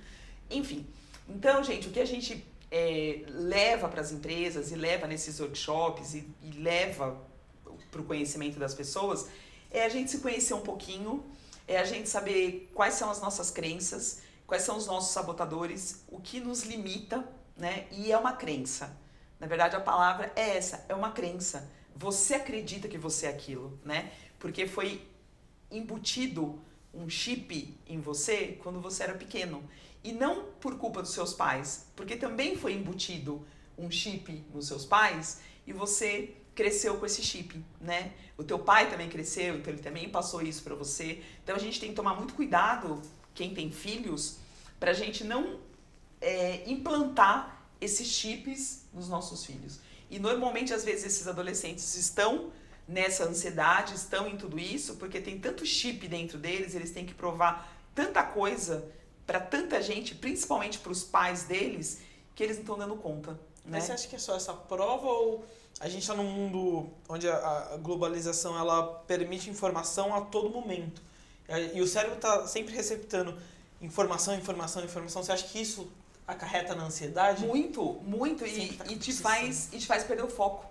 Então, gente, o que a gente leva para as empresas e leva nesses workshops e leva para o conhecimento das pessoas é a gente se conhecer um pouquinho, é a gente saber quais são as nossas crenças, quais são os nossos sabotadores, o que nos limita, né? E é uma crença. Na verdade, a palavra é essa, é uma crença. Você acredita que você é aquilo, né? Porque foi embutido um chip em você quando você era pequeno. E não por culpa dos seus pais, porque também foi embutido um chip nos seus pais e você cresceu com esse chip, né? O teu pai também cresceu, então ele também passou isso para você. Então a gente tem que tomar muito cuidado, quem tem filhos, pra gente não implantar esses chips nos nossos filhos. E normalmente, às vezes, esses adolescentes estão nessa ansiedade, estão em tudo isso, porque tem tanto chip dentro deles, eles têm que provar tanta coisa para tanta gente, principalmente para os pais deles, que eles não estão dando conta. Né? Mas você acha que é só essa prova ou a gente está num mundo onde a globalização ela permite informação a todo momento? E o cérebro está sempre receptando informação. Você acha que isso acarreta na ansiedade? Muito. E te faz perder o foco.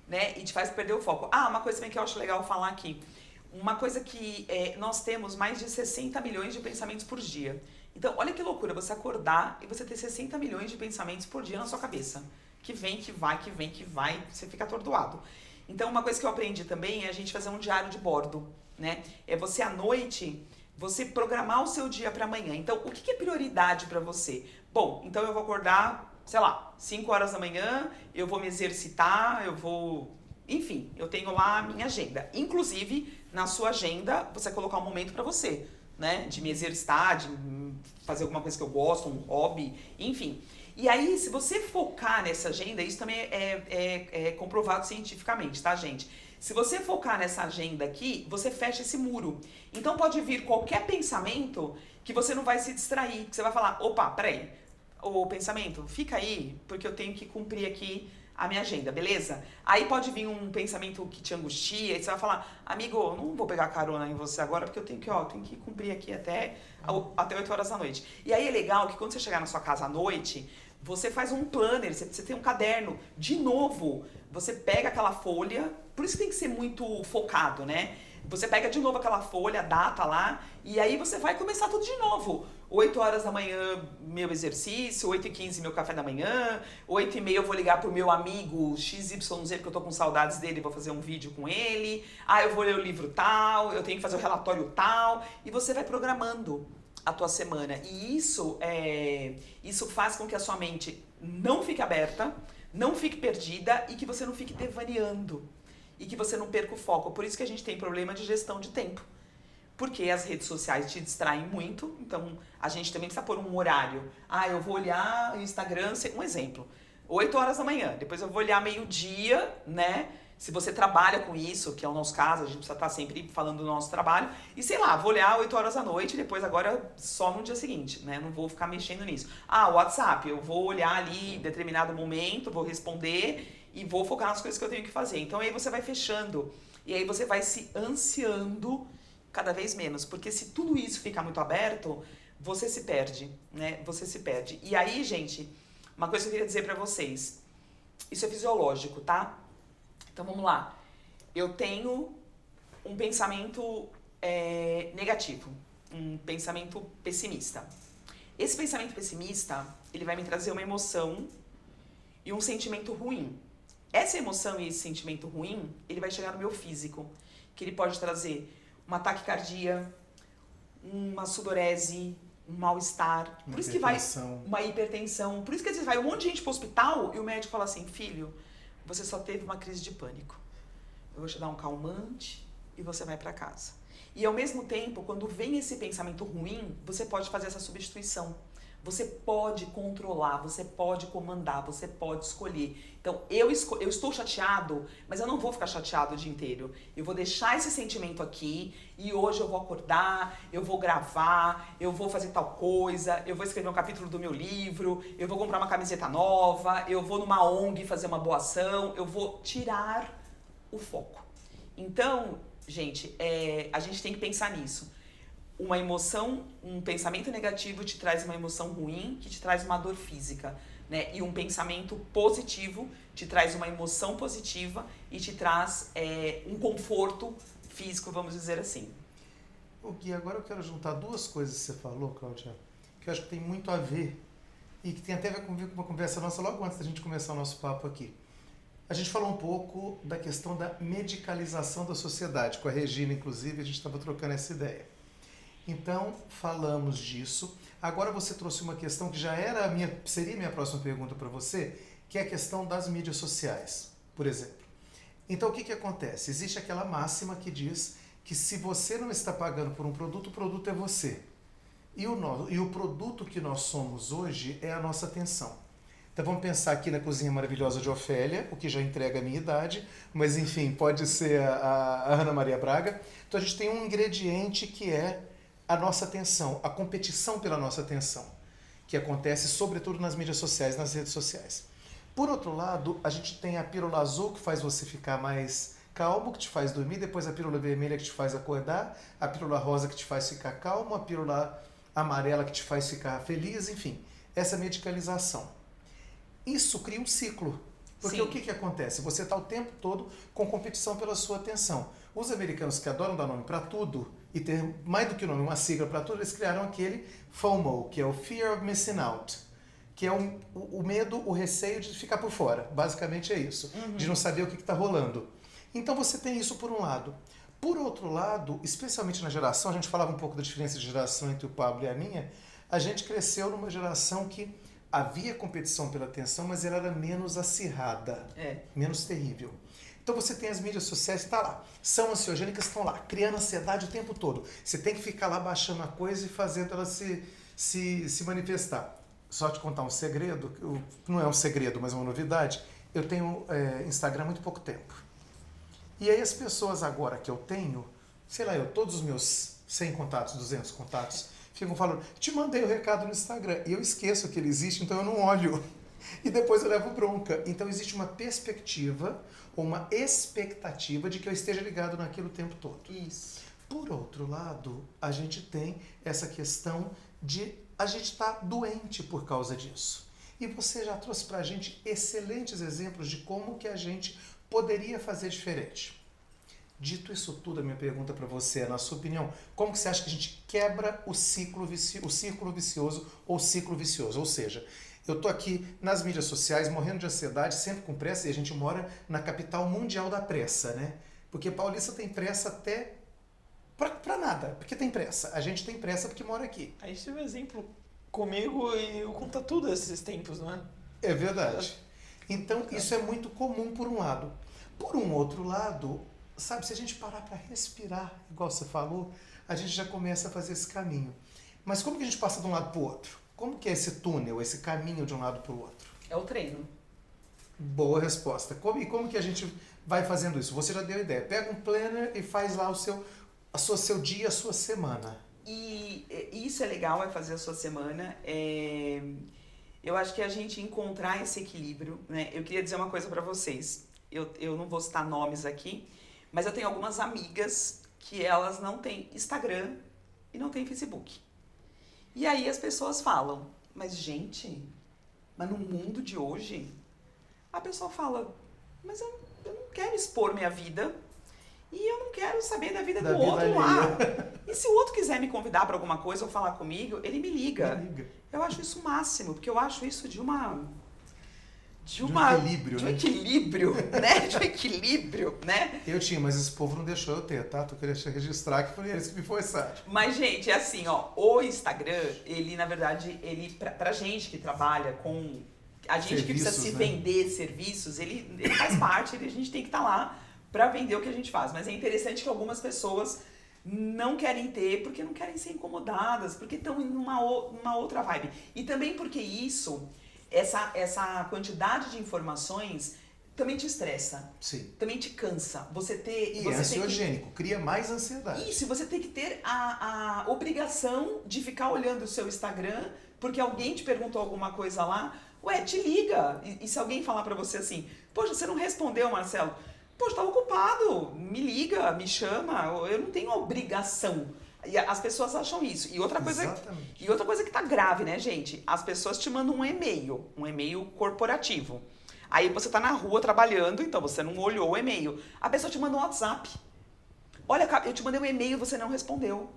Né? E te faz perder o foco. Uma coisa também que eu acho legal falar aqui. Uma coisa que nós temos mais de 60 milhões de pensamentos por dia. Então, olha que loucura você acordar e você ter 60 milhões de pensamentos por dia na sua cabeça. Que vem, que vai, você fica atordoado. Então, uma coisa que eu aprendi também é a gente fazer um diário de bordo, né? É você, à noite, você programar o seu dia para amanhã. Então, o que é prioridade para você? Bom, então eu vou acordar, sei lá, 5 horas da manhã, eu vou me exercitar, enfim, eu tenho lá a minha agenda. Inclusive, na sua agenda, você colocar um momento para você, né? De me exercitar, de fazer alguma coisa que eu gosto, um hobby, enfim. E aí, se você focar nessa agenda, isso também é comprovado cientificamente, tá, gente? Se você focar nessa agenda aqui, você fecha esse muro. Então, pode vir qualquer pensamento que você não vai se distrair, que você vai falar, opa, peraí, o pensamento, fica aí, porque eu tenho que cumprir aqui a minha agenda, beleza? Aí pode vir um pensamento que te angustia, e você vai falar, amigo, não vou pegar carona em você agora, porque eu tenho que cumprir aqui até 8 horas da noite. E aí é legal que quando você chegar na sua casa à noite, você faz um planner, você tem um caderno. De novo, você pega aquela folha, por isso que tem que ser muito focado, né? Você pega de novo aquela folha, data lá, e aí você vai começar tudo de novo. 8 horas da manhã, meu exercício, 8h15, meu café da manhã, 8h30 eu vou ligar pro meu amigo XYZ, porque eu tô com saudades dele, vou fazer um vídeo com ele. Eu vou ler o livro tal, eu tenho que fazer o relatório tal, e você vai programando a tua semana. E isso faz com que a sua mente não fique aberta, não fique perdida e que você não fique devaneando. E que você não perca o foco. Por isso que a gente tem problema de gestão de tempo. Porque as redes sociais te distraem muito, então a gente também precisa pôr um horário. Eu vou olhar o Instagram, um exemplo, 8 horas da manhã, depois eu vou olhar meio-dia, né? Se você trabalha com isso, que é o nosso caso, a gente precisa estar sempre falando do nosso trabalho, e sei lá, vou olhar 8 horas da noite, depois agora só no dia seguinte, né? Não vou ficar mexendo nisso. WhatsApp, eu vou olhar ali em determinado momento, vou responder e vou focar nas coisas que eu tenho que fazer. Então aí você vai fechando, e aí você vai se ansiando cada vez menos, porque se tudo isso ficar muito aberto, você se perde, né? Você se perde. E aí, gente, uma coisa que eu queria dizer pra vocês, isso é fisiológico, tá? Então vamos lá. Eu tenho um pensamento negativo, um pensamento pessimista. Esse pensamento pessimista, ele vai me trazer uma emoção e um sentimento ruim. Essa emoção e esse sentimento ruim, ele vai chegar no meu físico, que ele pode trazer uma taquicardia, uma sudorese, um mal-estar. Por isso que vai uma hipertensão. Por isso que às vezes vai um monte de gente pro hospital e o médico fala assim, filho, você só teve uma crise de pânico. Eu vou te dar um calmante e você vai para casa. E ao mesmo tempo, quando vem esse pensamento ruim, você pode fazer essa substituição. Você pode controlar, você pode comandar, você pode escolher. Então, eu estou chateado, mas eu não vou ficar chateado o dia inteiro. Eu vou deixar esse sentimento aqui e hoje eu vou acordar, eu vou gravar, eu vou fazer tal coisa, eu vou escrever um capítulo do meu livro, eu vou comprar uma camiseta nova, eu vou numa ONG fazer uma boa ação, eu vou tirar o foco. Então, gente, a gente tem que pensar nisso. Uma emoção, um pensamento negativo te traz uma emoção ruim, que te traz uma dor física, né? E um pensamento positivo te traz uma emoção positiva e te traz um conforto físico, vamos dizer assim. Gui, agora eu quero juntar duas coisas que você falou, Cláudia, que eu acho que tem muito a ver e que tem até a ver com uma conversa nossa logo antes da gente começar o nosso papo aqui. A gente falou um pouco da questão da medicalização da sociedade, com a Regina, inclusive, a gente estava trocando essa ideia. Então, falamos disso. Agora você trouxe uma questão que seria a minha próxima pergunta para você, que é a questão das mídias sociais, por exemplo. Então, o que acontece? Existe aquela máxima que diz que se você não está pagando por um produto, o produto é você. E o produto que nós somos hoje é a nossa atenção. Então vamos pensar aqui na cozinha maravilhosa de Ofélia, o que já entrega a minha idade, mas enfim, pode ser a Ana Maria Braga. Então a gente tem um ingrediente que é a nossa atenção, a competição pela nossa atenção, que acontece sobretudo nas mídias sociais, nas redes sociais. Por outro lado, a gente tem a pílula azul, que faz você ficar mais calmo, que te faz dormir, depois a pílula vermelha, que te faz acordar, a pílula rosa, que te faz ficar calmo, a pílula amarela, que te faz ficar feliz, enfim, essa medicalização. Isso cria um ciclo, porque Sim. O que acontece? Você está o tempo todo com competição pela sua atenção. Os americanos, que adoram dar nome para tudo, e ter mais do que nome, uma sigla para tudo, eles criaram aquele FOMO, que é o Fear of Missing Out, que é o medo, o receio de ficar por fora. Basicamente é isso, de não saber o que está rolando. Então você tem isso por um lado. Por outro lado, especialmente na geração, a gente falava um pouco da diferença de geração entre o Pablo e a minha, a gente cresceu numa geração que havia competição pela atenção, mas ela era menos acirrada, menos terrível. Então você tem as mídias sociais que estão lá, são ansiogênicas, estão lá, criando ansiedade o tempo todo. Você tem que ficar lá baixando a coisa e fazendo ela se manifestar. Só te contar um segredo, não é um segredo, mas uma novidade, eu tenho Instagram há muito pouco tempo. E aí as pessoas agora que eu tenho, sei lá, todos os meus 100 contatos, 200 contatos, ficam falando, te mandei o recado no Instagram, e eu esqueço que ele existe, então eu não olho. E depois eu levo bronca. Então existe uma perspectiva, ou uma expectativa de que eu esteja ligado naquilo o tempo todo. Isso. Por outro lado, a gente tem essa questão de a gente estar doente por causa disso. E você já trouxe pra gente excelentes exemplos de como que a gente poderia fazer diferente. Dito isso tudo, a minha pergunta para você é, na sua opinião, como que você acha que a gente quebra o círculo vicioso ou ciclo vicioso? Ou seja, eu estou aqui nas mídias sociais, morrendo de ansiedade, sempre com pressa, e a gente mora na capital mundial da pressa, né? Porque paulista tem pressa até pra nada, porque tem pressa. A gente tem pressa porque mora aqui. A gente teve um exemplo comigo e eu conto tudo esses tempos, não é? É verdade. Então, isso é muito comum por um lado. Por um outro lado, sabe, se a gente parar para respirar, igual você falou, a gente já começa a fazer esse caminho. Mas como que a gente passa de um lado para o outro? Como que é esse túnel, esse caminho de um lado para o outro? É o treino. Boa resposta. Como que a gente vai fazendo isso? Você já deu a ideia. Pega um planner e faz lá o seu dia, a sua semana. E isso é legal, é fazer a sua semana. Eu acho que a gente encontrar esse equilíbrio, né? Eu queria dizer uma coisa para vocês. Eu não vou citar nomes aqui, mas eu tenho algumas amigas que elas não têm Instagram e não têm Facebook. E aí as pessoas falam, mas no mundo de hoje, a pessoa fala, mas eu não quero expor minha vida e eu não quero saber da vida do outro lá. E se o outro quiser me convidar para alguma coisa ou falar comigo, ele me liga. Eu acho isso o máximo, porque eu acho isso de um equilíbrio, né? De um equilíbrio, né? Eu tinha, mas esse povo não deixou eu ter, tá? Tu queria registrar que foi eles que me forçaram. Mas, gente, é assim, ó, o Instagram, ele, na verdade, pra gente que trabalha com... A gente que precisa se vender serviços, ele faz parte, a gente tem que estar lá para vender o que a gente faz. Mas é interessante que algumas pessoas não querem ter porque não querem ser incomodadas, porque estão em uma outra vibe. E também porque essa quantidade de informações também te estressa. Sim. Também te cansa. E é ansiogênico, cria mais ansiedade. Isso, você tem que ter a obrigação de ficar olhando o seu Instagram, porque alguém te perguntou alguma coisa lá, te liga. E se alguém falar pra você assim, poxa, você não respondeu, Marcelo? Poxa, tá ocupado, me liga, me chama, eu não tenho obrigação. E as pessoas acham isso. E outra coisa que tá grave, né, gente? As pessoas te mandam um e-mail corporativo. Aí você tá na rua trabalhando, então você não olhou o e-mail. A pessoa te manda um WhatsApp. Olha, eu te mandei um e-mail e você não respondeu.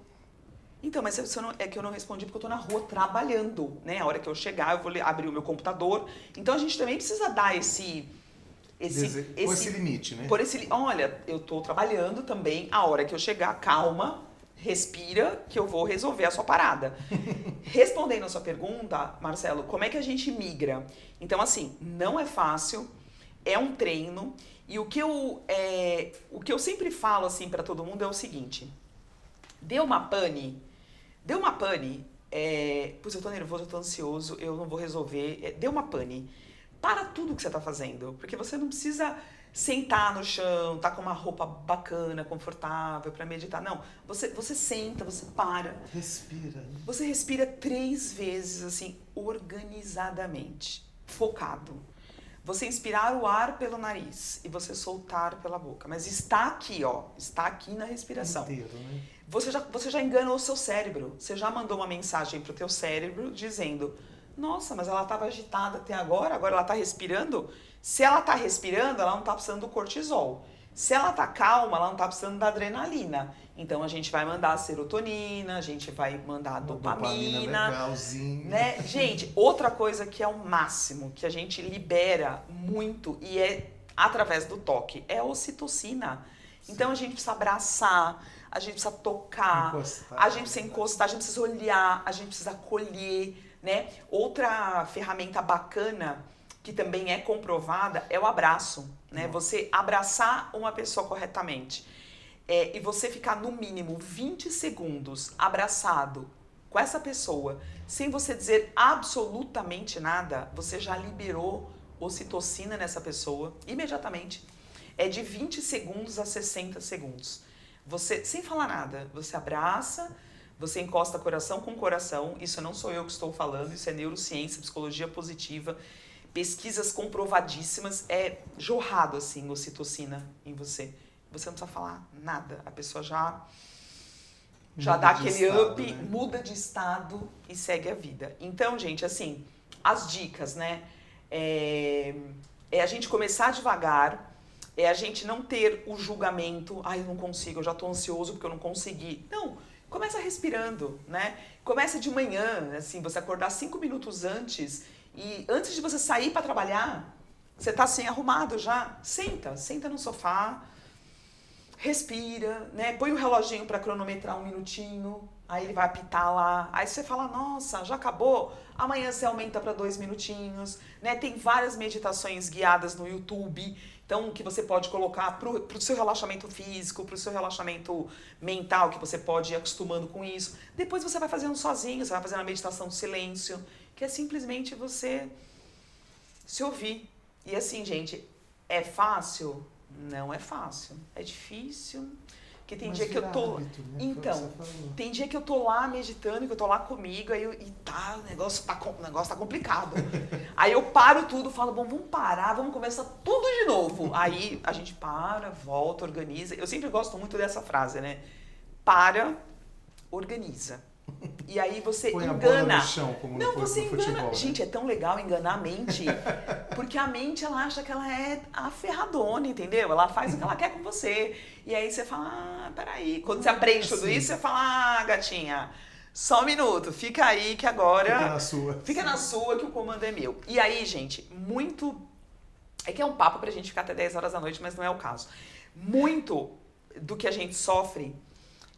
Então, mas é que eu não respondi porque eu tô na rua trabalhando, né? A hora que eu chegar, eu vou abrir o meu computador. Então a gente também precisa dar esse limite, né? Olha, eu tô trabalhando também, a hora que eu chegar, calma, respira, que eu vou resolver a sua parada. Respondendo a sua pergunta, Marcelo, como é que a gente migra? Então, assim, não é fácil, é um treino, e o que eu sempre falo, assim, pra todo mundo é o seguinte, deu uma pane, pois eu tô nervoso, eu tô ansioso, eu não vou resolver, deu uma pane. para tudo que você tá fazendo. Porque você não precisa sentar no chão, tá com uma roupa bacana, confortável para meditar. Não, você senta, você para. Respira. Você respira 3 vezes, assim, organizadamente, focado. Você inspirar o ar pelo nariz e você soltar pela boca. Mas está aqui, ó, está aqui na respiração. Inteiro, né? Você já enganou o seu cérebro. Você já mandou uma mensagem pro teu cérebro dizendo: nossa, mas ela estava agitada até agora ela está respirando? Se ela está respirando, ela não está precisando do cortisol. Se ela está calma, ela não está precisando da adrenalina. Então a gente vai mandar a serotonina, a gente vai mandar a dopamina. Legalzinho. Né? Gente, outra coisa que é o máximo, que a gente libera muito e é através do toque, é a ocitocina. Então a gente precisa abraçar, a gente precisa tocar, a gente precisa encostar, a gente precisa olhar, a gente precisa acolher, né? Outra ferramenta bacana que também é comprovada é o abraço, né? Você abraçar uma pessoa corretamente e você ficar no mínimo 20 segundos abraçado com essa pessoa, sem você dizer absolutamente nada, você já liberou ocitocina nessa pessoa imediatamente. É de 20 segundos a 60 segundos. Você, sem falar nada, você abraça, você encosta coração com coração. Isso não sou eu que estou falando, isso é neurociência, psicologia positiva, pesquisas comprovadíssimas. É jorrado assim ocitocina em você. Você não precisa falar nada, a pessoa já dá aquele up, né? Muda de estado e segue a vida. Então, gente, assim, as dicas, né? É a gente começar devagar, é a gente não ter o julgamento, ai, eu não consigo, eu já tô ansioso porque eu não consegui. Não, começa respirando, né? Começa de manhã, assim, você acordar 5 minutos antes e antes de você sair para trabalhar, você tá assim, arrumado já, senta no sofá, respira, né? Põe o reloginho para cronometrar 1 minutinho, aí ele vai apitar lá, aí você fala, nossa, já acabou? Amanhã você aumenta para 2 minutinhos, né? Tem várias meditações guiadas no YouTube, então que você pode colocar pro seu relaxamento físico, pro seu relaxamento mental, que você pode ir acostumando com isso. Depois você vai fazendo sozinho, você vai fazendo a meditação do silêncio, que é simplesmente você se ouvir. E assim, gente, é fácil? Não é fácil. É difícil. Porque tem dia que eu tô... Hábito, né? Então, tem dia que eu tô lá meditando, que eu tô lá comigo, aí o negócio tá complicado. Aí eu paro tudo, falo, bom, vamos parar, vamos começar tudo de novo. Aí a gente para, volta, organiza. Eu sempre gosto muito dessa frase, né? Para, organiza. E aí você põe engana. A bola no chão, como não, no você engana. Futebol, né? Gente, é tão legal enganar a mente, porque a mente ela acha que ela é a ferradona, entendeu? Ela faz o que ela quer com você. E aí você fala, ah, peraí. Quando você aprende tudo isso, você fala, ah, gatinha, só um minuto, fica aí que agora... Fica na sua. Fica na sua que o comando é meu. E aí, gente, muito... É que é um papo pra gente ficar até 10 horas da noite, mas não é o caso. Muito do que a gente sofre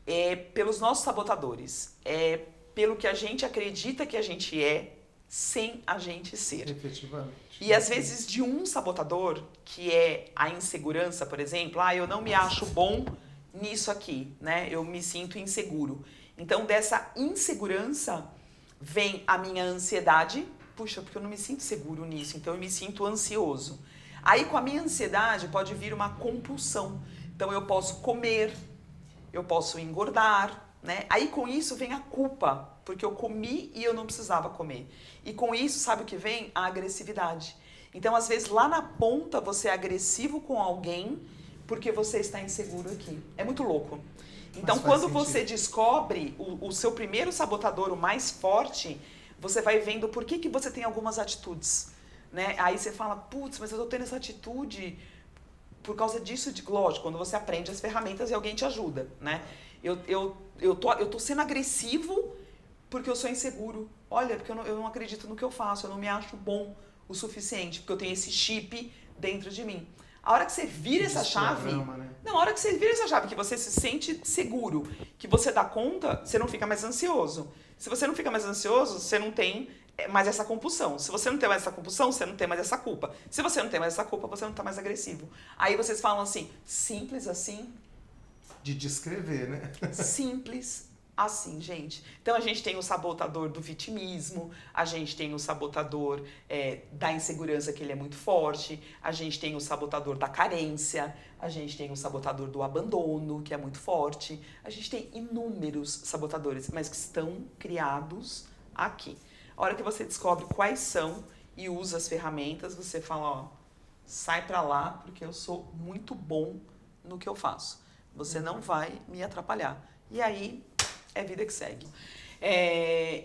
é pelos nossos sabotadores. É pelo que a gente acredita que a gente é, sem a gente ser. Efetivamente. E às vezes de um sabotador, que é a insegurança, por exemplo, eu não me acho bom nisso aqui, né? Eu me sinto inseguro. Então dessa insegurança vem a minha ansiedade, puxa, porque eu não me sinto seguro nisso, então eu me sinto ansioso. Aí com a minha ansiedade pode vir uma compulsão. Então eu posso comer, eu posso engordar, né? Aí com isso vem a culpa, porque eu comi e eu não precisava comer. E com isso, sabe o que vem? A agressividade. Então, às vezes, lá na ponta, você é agressivo com alguém porque você está inseguro aqui. É muito louco. Então, quando você descobre o seu primeiro sabotador, o mais forte, você vai vendo por que você tem algumas atitudes, né? Aí você fala, putz, mas eu tô tendo essa atitude por causa disso. Lógico, quando você aprende as ferramentas e alguém te ajuda, né? Eu tô sendo agressivo porque eu sou inseguro. Olha, porque eu não acredito no que eu faço, eu não me acho bom o suficiente, porque eu tenho esse chip dentro de mim. A hora que você vira essa chave... Né? Não, a hora que você vira essa chave, que você se sente seguro, que você dá conta, você não fica mais ansioso. Se você não fica mais ansioso, você não tem mais essa compulsão. Se você não tem mais essa compulsão, você não tem mais essa culpa. Se você não tem mais essa culpa, você não tá mais agressivo. Aí vocês falam assim, simples assim... De descrever, né? Simples Assim, gente. Então a gente tem o sabotador do vitimismo, a gente tem o sabotador da insegurança, que ele é muito forte, a gente tem o sabotador da carência, a gente tem o sabotador do abandono, que é muito forte, a gente tem inúmeros sabotadores, mas que estão criados aqui. A hora que você descobre quais são e usa as ferramentas, você fala, ó, sai pra lá, porque eu sou muito bom no que eu faço. Você não vai me atrapalhar. E aí, é vida que segue.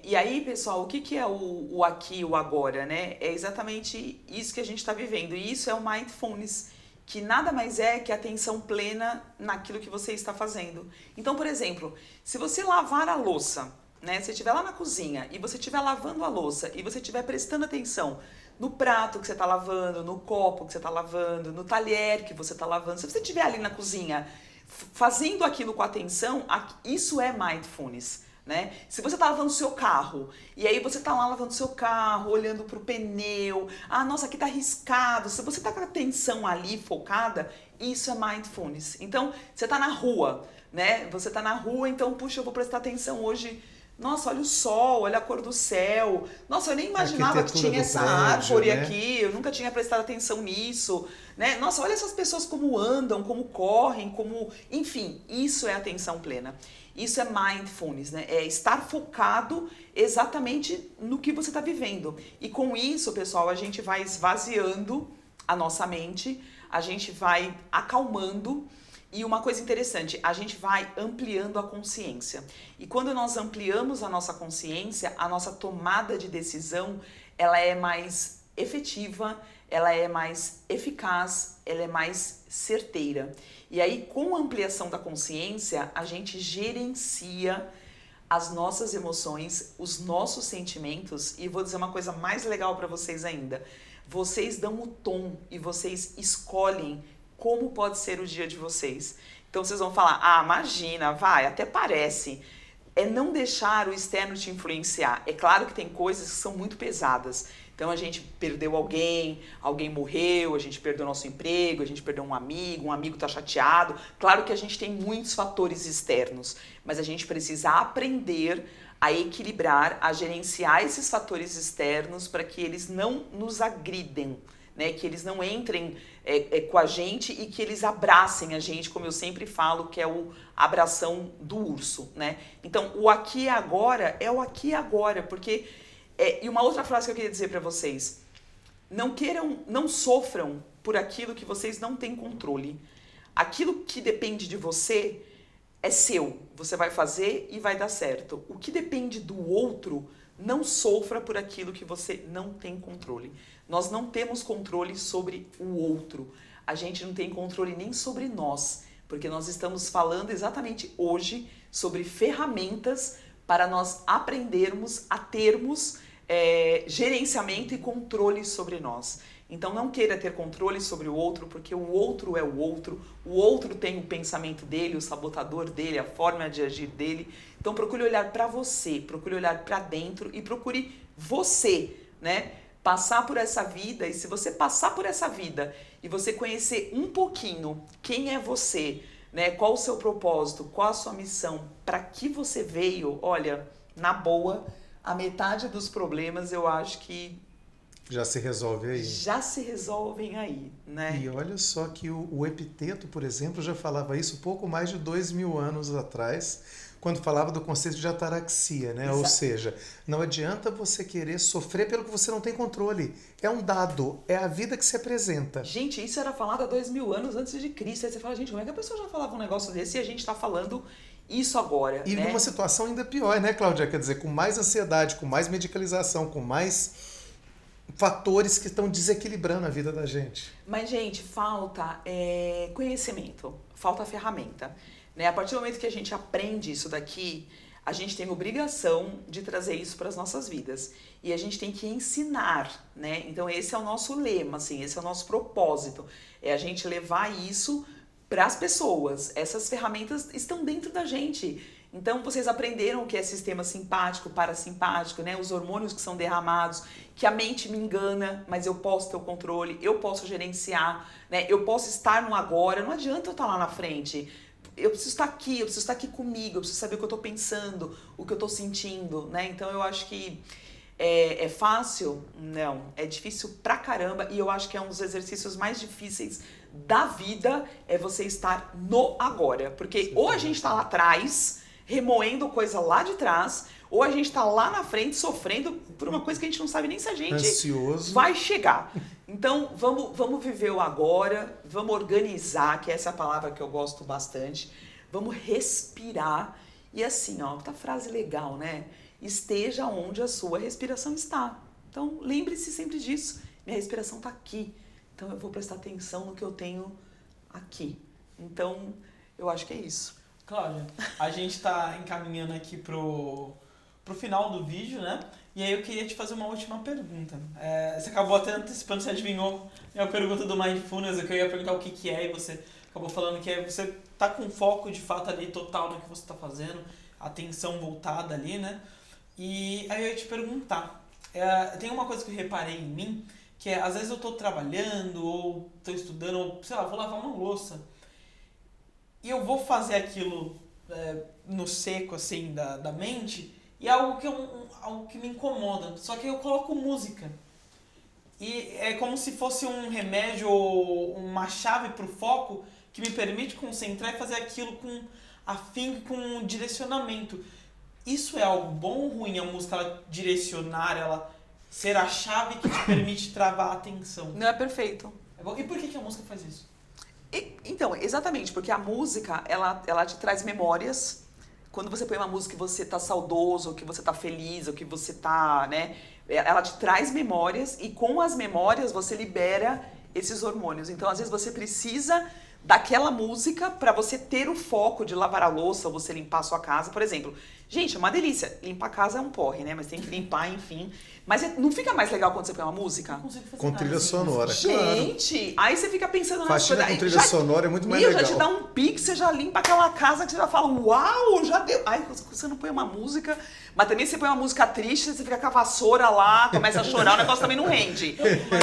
E aí, pessoal, o que é o aqui e o agora, né? É exatamente isso que a gente está vivendo. E isso é o Mindfulness, que nada mais é que atenção plena naquilo que você está fazendo. Então, por exemplo, se você lavar a louça, né? Se estiver lá na cozinha e você estiver lavando a louça e você estiver prestando atenção no prato que você está lavando, no copo que você está lavando, no talher que você está lavando, se você estiver ali na cozinha fazendo aquilo com atenção, isso é mindfulness, né? Se você está lavando o seu carro, e aí você está lá lavando o seu carro, olhando para o pneu, nossa, aqui está riscado, se você está com a atenção ali focada, isso é mindfulness. Então, você está na rua, né? Você está na rua, então, puxa, eu vou prestar atenção hoje. Nossa, olha o sol, olha a cor do céu. Nossa, eu nem imaginava que tinha essa árvore aqui, eu nunca tinha prestado atenção nisso, né? Nossa, olha essas pessoas como andam, como correm, como... Enfim, isso é atenção plena. Isso é mindfulness, né? É estar focado exatamente no que você está vivendo. E com isso, pessoal, a gente vai esvaziando a nossa mente, a gente vai acalmando. E uma coisa interessante, a gente vai ampliando a consciência. E quando nós ampliamos a nossa consciência, a nossa tomada de decisão, ela é mais efetiva, ela é mais eficaz, ela é mais certeira. E aí, com a ampliação da consciência, a gente gerencia as nossas emoções, os nossos sentimentos. E vou dizer uma coisa mais legal para vocês ainda. Vocês dão o tom e vocês escolhem como pode ser o dia de vocês. Então vocês vão falar, imagina, vai, até parece. É não deixar o externo te influenciar. É claro que tem coisas que são muito pesadas. Então a gente perdeu alguém morreu, a gente perdeu nosso emprego, a gente perdeu um amigo tá chateado. Claro que a gente tem muitos fatores externos, mas a gente precisa aprender a equilibrar, a gerenciar esses fatores externos para que eles não nos agridem, né? Que eles não entrem com a gente e que eles abracem a gente, como eu sempre falo, que é o abração do urso, né? Então, o aqui e agora é o aqui e agora, porque... e uma outra frase que eu queria dizer para vocês, não sofram por aquilo que vocês não têm controle. Aquilo que depende de você é seu, você vai fazer e vai dar certo. O que depende do outro, não sofra por aquilo que você não tem controle. Nós não temos controle sobre o outro. A gente não tem controle nem sobre nós, porque nós estamos falando exatamente hoje sobre ferramentas para nós aprendermos a termos gerenciamento e controle sobre nós. Então não queira ter controle sobre o outro, porque o outro é o outro tem o pensamento dele, o sabotador dele, a forma de agir dele. Então procure olhar para você, procure olhar para dentro e procure você, né? Passar por essa vida, e se você passar por essa vida e você conhecer um pouquinho quem é você, né? Qual o seu propósito, qual a sua missão, para que você veio, olha, na boa, a metade dos problemas eu acho que já se resolve aí. Já se resolvem aí, né? E olha só que o Epiteto, por exemplo, já falava isso pouco mais de 2000 anos atrás, quando falava do conceito de ataraxia, né? Exato. Ou seja, não adianta você querer sofrer pelo que você não tem controle. É um dado, é a vida que se apresenta. Gente, isso era falado há 2000 anos antes de Cristo. Aí você fala, gente, como é que a pessoa já falava um negócio desse e a gente está falando isso agora, e né? numa situação ainda pior, né, Cláudia? Quer dizer, com mais ansiedade, com mais medicalização, com mais fatores que estão desequilibrando a vida da gente. Mas, gente, falta conhecimento, falta ferramenta, né? A partir do momento que a gente aprende isso daqui, a gente tem obrigação de trazer isso para as nossas vidas. E a gente tem que ensinar, né? Então esse é o nosso lema, assim, esse é o nosso propósito. É a gente levar isso para as pessoas. Essas ferramentas estão dentro da gente. Então vocês aprenderam o que é sistema simpático, parasimpático, né? Os hormônios que são derramados, que a mente me engana, mas eu posso ter o controle, eu posso gerenciar, né? Eu posso estar no agora, não adianta eu estar lá na frente. eu preciso estar aqui comigo, eu preciso saber o que eu tô pensando, o que eu tô sentindo, né? Então eu acho que é fácil? Não. É difícil pra caramba e eu acho que é um dos exercícios mais difíceis da vida é você estar no agora. Porque ou a gente tá lá atrás, remoendo coisa lá de trás, ou a gente tá lá na frente sofrendo por uma coisa que a gente não sabe nem se a gente ansioso vai chegar. Então, vamos viver o agora, vamos organizar, que essa é a palavra que eu gosto bastante. Vamos respirar. E assim, ó, outra frase legal, né? Esteja onde a sua respiração está. Então, lembre-se sempre disso. Minha respiração está aqui. Então, eu vou prestar atenção no que eu tenho aqui. Então, eu acho que é isso. Cláudia, a gente está encaminhando aqui pro final do vídeo, né? E aí eu queria te fazer uma última pergunta. Você acabou até antecipando, você adivinhou minha pergunta do Mindfulness, que eu ia perguntar o que é, e você acabou falando que você tá com foco de fato ali total no que você está fazendo, atenção voltada ali, né? E aí eu ia te perguntar, tem uma coisa que eu reparei em mim, que às vezes eu tô trabalhando, ou tô estudando, ou sei lá, vou lavar uma louça, e eu vou fazer aquilo no seco, assim, da mente, e é algo que me incomoda, só que eu coloco música. E é como se fosse um remédio ou uma chave pro foco que me permite concentrar e fazer aquilo com afinco, com um direcionamento. Isso é algo bom ou ruim, a música ela direcionar, ela ser a chave que te permite travar a atenção? Não é perfeito. É bom. E por que a música faz isso? Então, exatamente, porque a música, ela te traz memórias. Quando você põe uma música que você tá saudoso, ou que você tá feliz, ou que você tá, né? Ela te traz memórias e com as memórias você libera esses hormônios. Então, às vezes você precisa daquela música para você ter o foco de lavar a louça ou você limpar a sua casa, por exemplo. Gente, é uma delícia. Limpar a casa é um porre, né? Mas tem que limpar, enfim. Mas não fica mais legal quando você põe uma música? Não consigo fazer com nada, trilha assim, sonora, Gente, claro. aí você fica pensando nas Faxina coisas. com trilha sonora é muito mais legal. Já te dá um pique, você já limpa aquela casa que você já fala, uau, já deu. Aí você não põe uma música, mas também você põe uma música triste, você fica com a vassoura lá, começa a chorar, o negócio também não rende.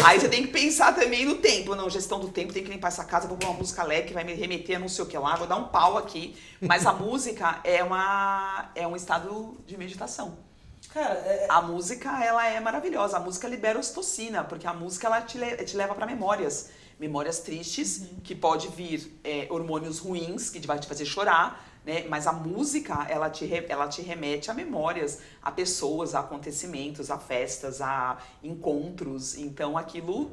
Aí você tem que pensar também no tempo. Não, gestão do tempo, tem que limpar essa casa, vou pôr uma música leve que vai me remeter a não sei o que lá, vou dar um pau aqui. Mas a música é um estado de meditação. Cara, A música, ela é maravilhosa. A música libera ocitocina, porque a música, ela te leva para memórias. Memórias tristes, que pode vir hormônios ruins, que vai te fazer chorar, né? Mas a música, ela te remete a memórias, a pessoas, a acontecimentos, a festas, a encontros. Então, aquilo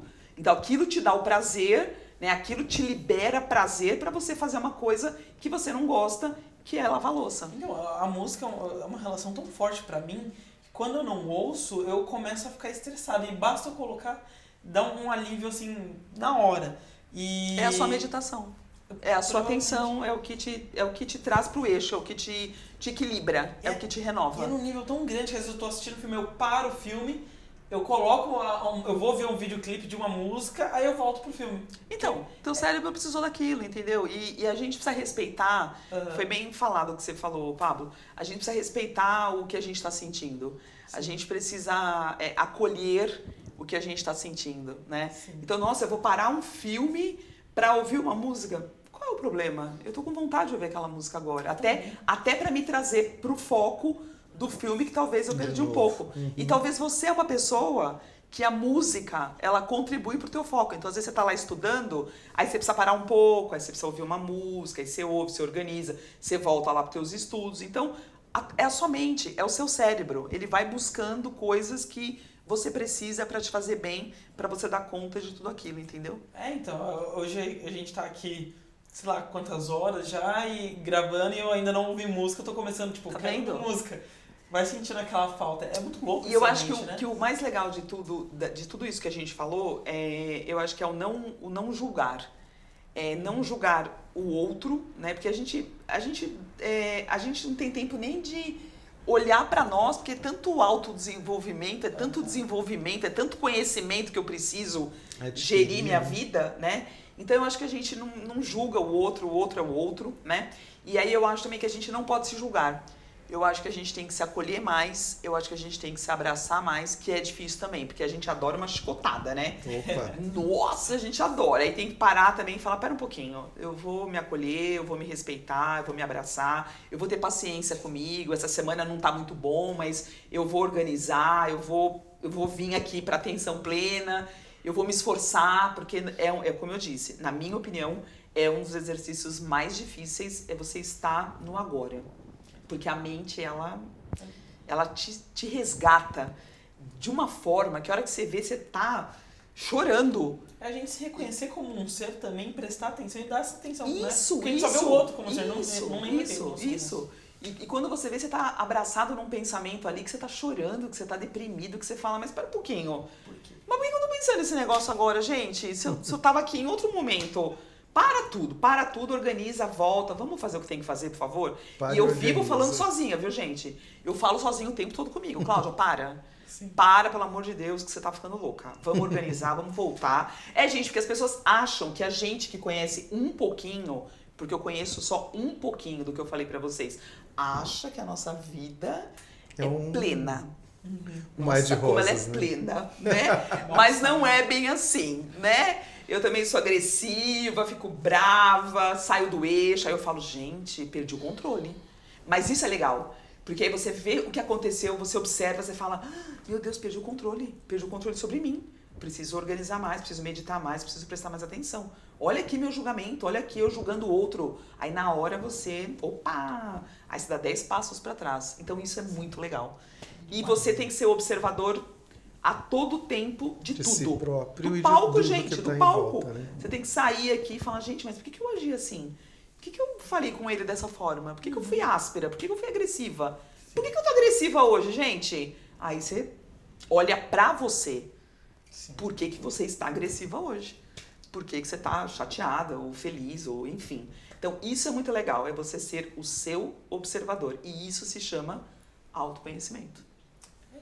te dá o prazer, né? Aquilo te libera prazer para você fazer uma coisa que você não gosta, que é lavar louça. Então, a música é uma relação tão forte pra mim que quando eu não ouço, eu começo a ficar estressado. E basta eu colocar, dá um alívio assim, na hora. E... É a sua meditação. É a sua atenção, é o que te traz pro eixo, é o que te equilibra, é o que te renova. E é num nível tão grande que às vezes eu tô assistindo o filme, eu paro o filme, eu coloco, eu vou ver um videoclipe de uma música, aí eu volto pro filme. Então, teu cérebro precisou daquilo, entendeu? E a gente precisa respeitar, foi bem falado o que você falou, Pablo, a gente precisa respeitar o que a gente está sentindo. Sim. A gente precisa acolher o que a gente está sentindo, né? Sim. Então, nossa, eu vou parar um filme para ouvir uma música. Qual é o problema? Eu tô com vontade de ouvir aquela música agora. Até para me trazer pro foco do filme que talvez eu perdi um pouco. E talvez você é uma pessoa que a música, ela contribui pro teu foco. Então, às vezes você tá lá estudando, aí você precisa parar um pouco, aí você precisa ouvir uma música, aí você ouve, você organiza, você volta lá pros teus estudos. Então, é a sua mente, é o seu cérebro. Ele vai buscando coisas que você precisa para te fazer bem, para você dar conta de tudo aquilo, entendeu? Então, hoje a gente tá aqui, sei lá quantas horas já, e gravando, e eu ainda não ouvi música, eu tô começando, tipo, quero música. Vai sentindo aquela falta. É muito louco. E eu acho que o mais legal de tudo isso que a gente falou, eu acho que é o não julgar. Não julgar o outro, né? Porque a gente não tem tempo nem de olhar para nós, porque é tanto autodesenvolvimento, é tanto desenvolvimento, é tanto conhecimento que eu preciso gerir minha vida, né? Então eu acho que a gente não julga o outro é o outro, né? E aí eu acho também que a gente não pode se julgar. Eu acho que a gente tem que se acolher mais, eu acho que a gente tem que se abraçar mais, que é difícil também, porque a gente adora uma chicotada, né? Opa. Nossa, a gente adora. Aí tem que parar também e falar, pera um pouquinho, eu vou me acolher, eu vou me respeitar, eu vou me abraçar, eu vou ter paciência comigo, essa semana não tá muito bom, mas eu vou organizar, eu vou vir aqui pra atenção plena, eu vou me esforçar, porque é como eu disse, na minha opinião, é um dos exercícios mais difíceis, é você estar no agora. Porque a mente, ela te resgata de uma forma que a hora que você vê, você tá chorando. É a gente se reconhecer como um ser também, prestar atenção e dar essa atenção, isso, né? Porque isso, a gente só vê o outro como um ser, não lembra isso. E quando você vê, você tá abraçado num pensamento ali, que você tá chorando, que você tá deprimido, que você fala, mas pera um pouquinho. Mas por que eu tô pensando nesse negócio agora, gente? Se eu tava aqui em outro momento... Para tudo, organiza, volta. Vamos fazer o que tem que fazer, por favor? E eu vivo falando sozinha, viu, gente? Eu falo sozinha o tempo todo comigo. Cláudia, para. Sim. Para, pelo amor de Deus, que você tá ficando louca. Vamos organizar, vamos voltar. Gente, porque as pessoas acham que a gente que conhece um pouquinho, porque eu conheço só um pouquinho do que eu falei pra vocês, acha que a nossa vida é plena. Um mar de rosas, como ela é plena, né? Mas não é bem assim, né? Eu também sou agressiva, fico brava, saio do eixo, aí eu falo, gente, perdi o controle. Mas isso é legal, porque aí você vê o que aconteceu, você observa, você fala, meu Deus, perdi o controle sobre mim. Preciso organizar mais, preciso meditar mais, preciso prestar mais atenção. Olha aqui meu julgamento, olha aqui eu julgando o outro. Aí na hora você, aí você dá 10 passos para trás. Então isso é muito legal. E você tem que ser observador a todo tempo de tudo. Si próprio do e palco, de gente, do tá palco. Volta, né? Você tem que sair aqui e falar, gente, mas por que eu agi assim? Por que eu falei com ele dessa forma? Por que eu fui áspera? Por que eu fui agressiva? Por que eu tô agressiva hoje, gente? Aí você olha pra você. Sim. Por que você está agressiva hoje? Por que você tá chateada ou feliz ou enfim. Então isso é muito legal, é você ser o seu observador. E isso se chama autoconhecimento.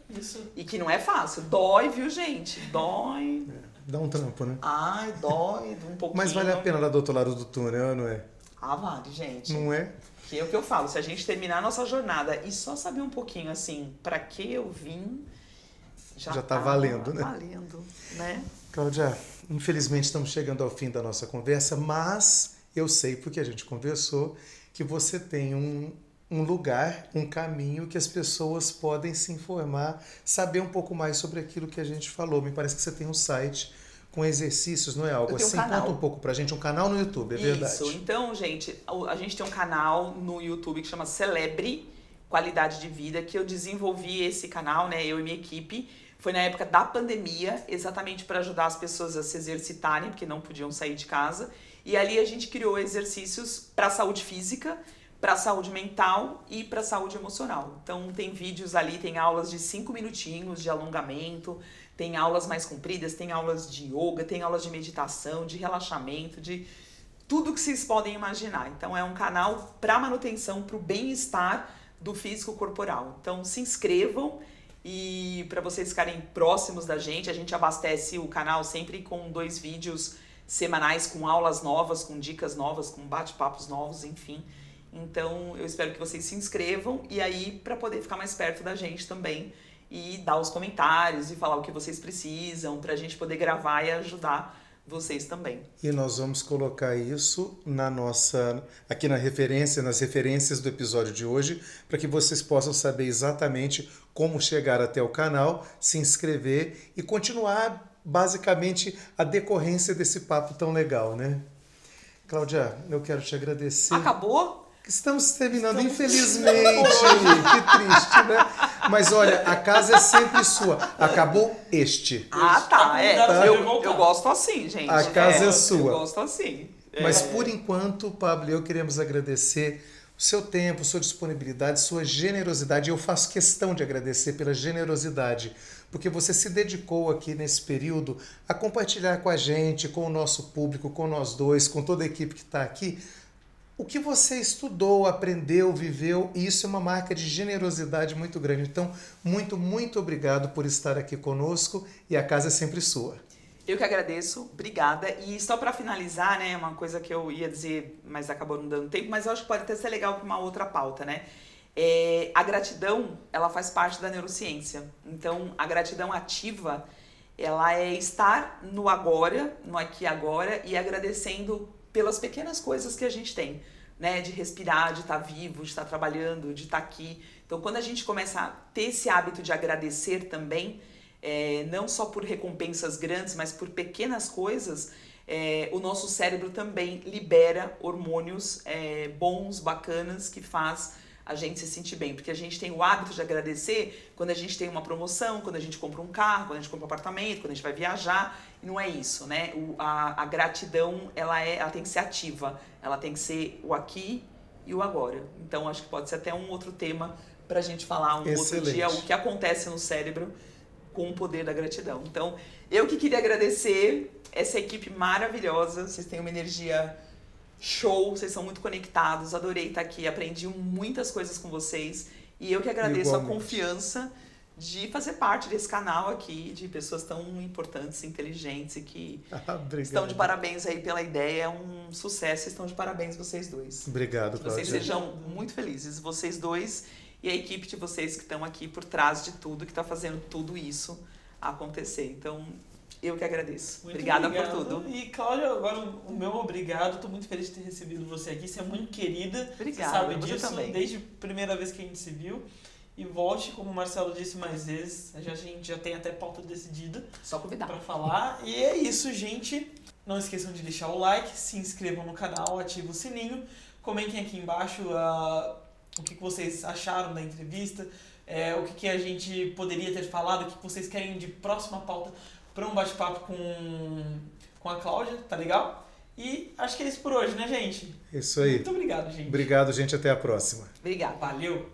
Isso. E que não é fácil. Dói, viu, gente? Dói. Dá um trampo, né? Ai, dói um pouquinho. Mas vale a pena lá do outro lado do túnel, não é? Vale, gente. Não é? Que é o que eu falo. Se a gente terminar a nossa jornada e só saber um pouquinho, assim, pra que eu vim, já tá valendo, né? Valendo, né? Cláudia, infelizmente estamos chegando ao fim da nossa conversa, mas eu sei, porque a gente conversou, que você tem um lugar, um caminho que as pessoas podem se informar, saber um pouco mais sobre aquilo que a gente falou. Me parece que você tem um site com exercícios, não é algo assim? Conta um pouco pra gente, um canal no YouTube, é verdade? Isso, então, gente, a gente tem um canal no YouTube que chama Celebre Qualidade de Vida, que eu desenvolvi esse canal, né, eu e minha equipe. Foi na época da pandemia, exatamente para ajudar as pessoas a se exercitarem, porque não podiam sair de casa. E ali a gente criou exercícios para a saúde física, para a saúde mental e para a saúde emocional. Então tem vídeos ali, tem aulas de 5 minutinhos de alongamento, tem aulas mais compridas, tem aulas de yoga, tem aulas de meditação, de relaxamento, de tudo que vocês podem imaginar. Então é um canal para manutenção, para o bem-estar do físico corporal. Então se inscrevam e para vocês ficarem próximos da gente, a gente abastece o canal sempre com 2 vídeos semanais, com aulas novas, com dicas novas, com bate-papos novos, enfim. Então, eu espero que vocês se inscrevam e aí para poder ficar mais perto da gente também e dar os comentários e falar o que vocês precisam para a gente poder gravar e ajudar vocês também. E nós vamos colocar isso aqui nas referências do episódio de hoje, para que vocês possam saber exatamente como chegar até o canal, se inscrever e continuar basicamente a decorrência desse papo tão legal, né? Cláudia, eu quero te agradecer. Acabou? Estamos terminando, infelizmente. Que triste, né? Mas olha, a casa é sempre sua. Acabou este. Tá. Eu gosto assim, gente. A casa é sua. Eu gosto assim. Mas por enquanto, Pablo e eu queremos agradecer o seu tempo, sua disponibilidade, sua generosidade. Eu faço questão de agradecer pela generosidade, porque você se dedicou aqui nesse período a compartilhar com a gente, com o nosso público, com nós dois, com toda a equipe que está aqui, o que você estudou, aprendeu, viveu, e isso é uma marca de generosidade muito grande. Então, muito, muito obrigado por estar aqui conosco e a casa é sempre sua. Eu que agradeço, obrigada. E só para finalizar, né, uma coisa que eu ia dizer, mas acabou não dando tempo, mas eu acho que pode até ser legal para uma outra pauta, né? A gratidão, ela faz parte da neurociência. Então, a gratidão ativa, ela é estar no agora, no aqui e agora, e agradecendo pelas pequenas coisas que a gente tem, né? De respirar, de estar vivo, de estar trabalhando, de estar aqui. Então, quando a gente começa a ter esse hábito de agradecer também, não só por recompensas grandes, mas por pequenas coisas, o nosso cérebro também libera hormônios bons, bacanas, que faz a gente se sentir bem. Porque a gente tem o hábito de agradecer quando a gente tem uma promoção, quando a gente compra um carro, quando a gente compra um apartamento, quando a gente vai viajar. E não é isso, né? A gratidão, ela tem que ser ativa. Ela tem que ser o aqui e o agora. Então, acho que pode ser até um outro tema para a gente falar outro dia o que acontece no cérebro com o poder da gratidão. Então, eu que queria agradecer essa equipe maravilhosa. Vocês têm uma energia show, vocês são muito conectados. Adorei estar aqui, aprendi muitas coisas com vocês. E eu que agradeço a confiança de fazer parte desse canal aqui, de pessoas tão importantes, inteligentes e que estão de parabéns aí pela ideia. É um sucesso, estão de parabéns vocês dois. Obrigado, Cláudia. Que vocês sejam muito felizes, vocês dois e a equipe de vocês que estão aqui por trás de tudo, que está fazendo tudo isso acontecer. Então, eu que agradeço. Obrigada por tudo. E, Cláudia, agora o meu obrigado. Estou muito feliz de ter recebido você aqui. Você é muito querida. Obrigada. Você sabe disso também. Desde a primeira vez que a gente se viu. E volte, como o Marcelo disse mais vezes. A gente já tem até pauta decidida. Só convidar. Para falar. E é isso, gente. Não esqueçam de deixar o like, se inscrevam no canal, ativem o sininho. Comentem aqui embaixo o que vocês acharam da entrevista, o que a gente poderia ter falado, o que vocês querem de próxima pauta para um bate-papo com a Cláudia, tá legal? E acho que é isso por hoje, né, gente? Isso aí. Muito obrigado, gente. Obrigado, gente. Até a próxima. Obrigada. Valeu.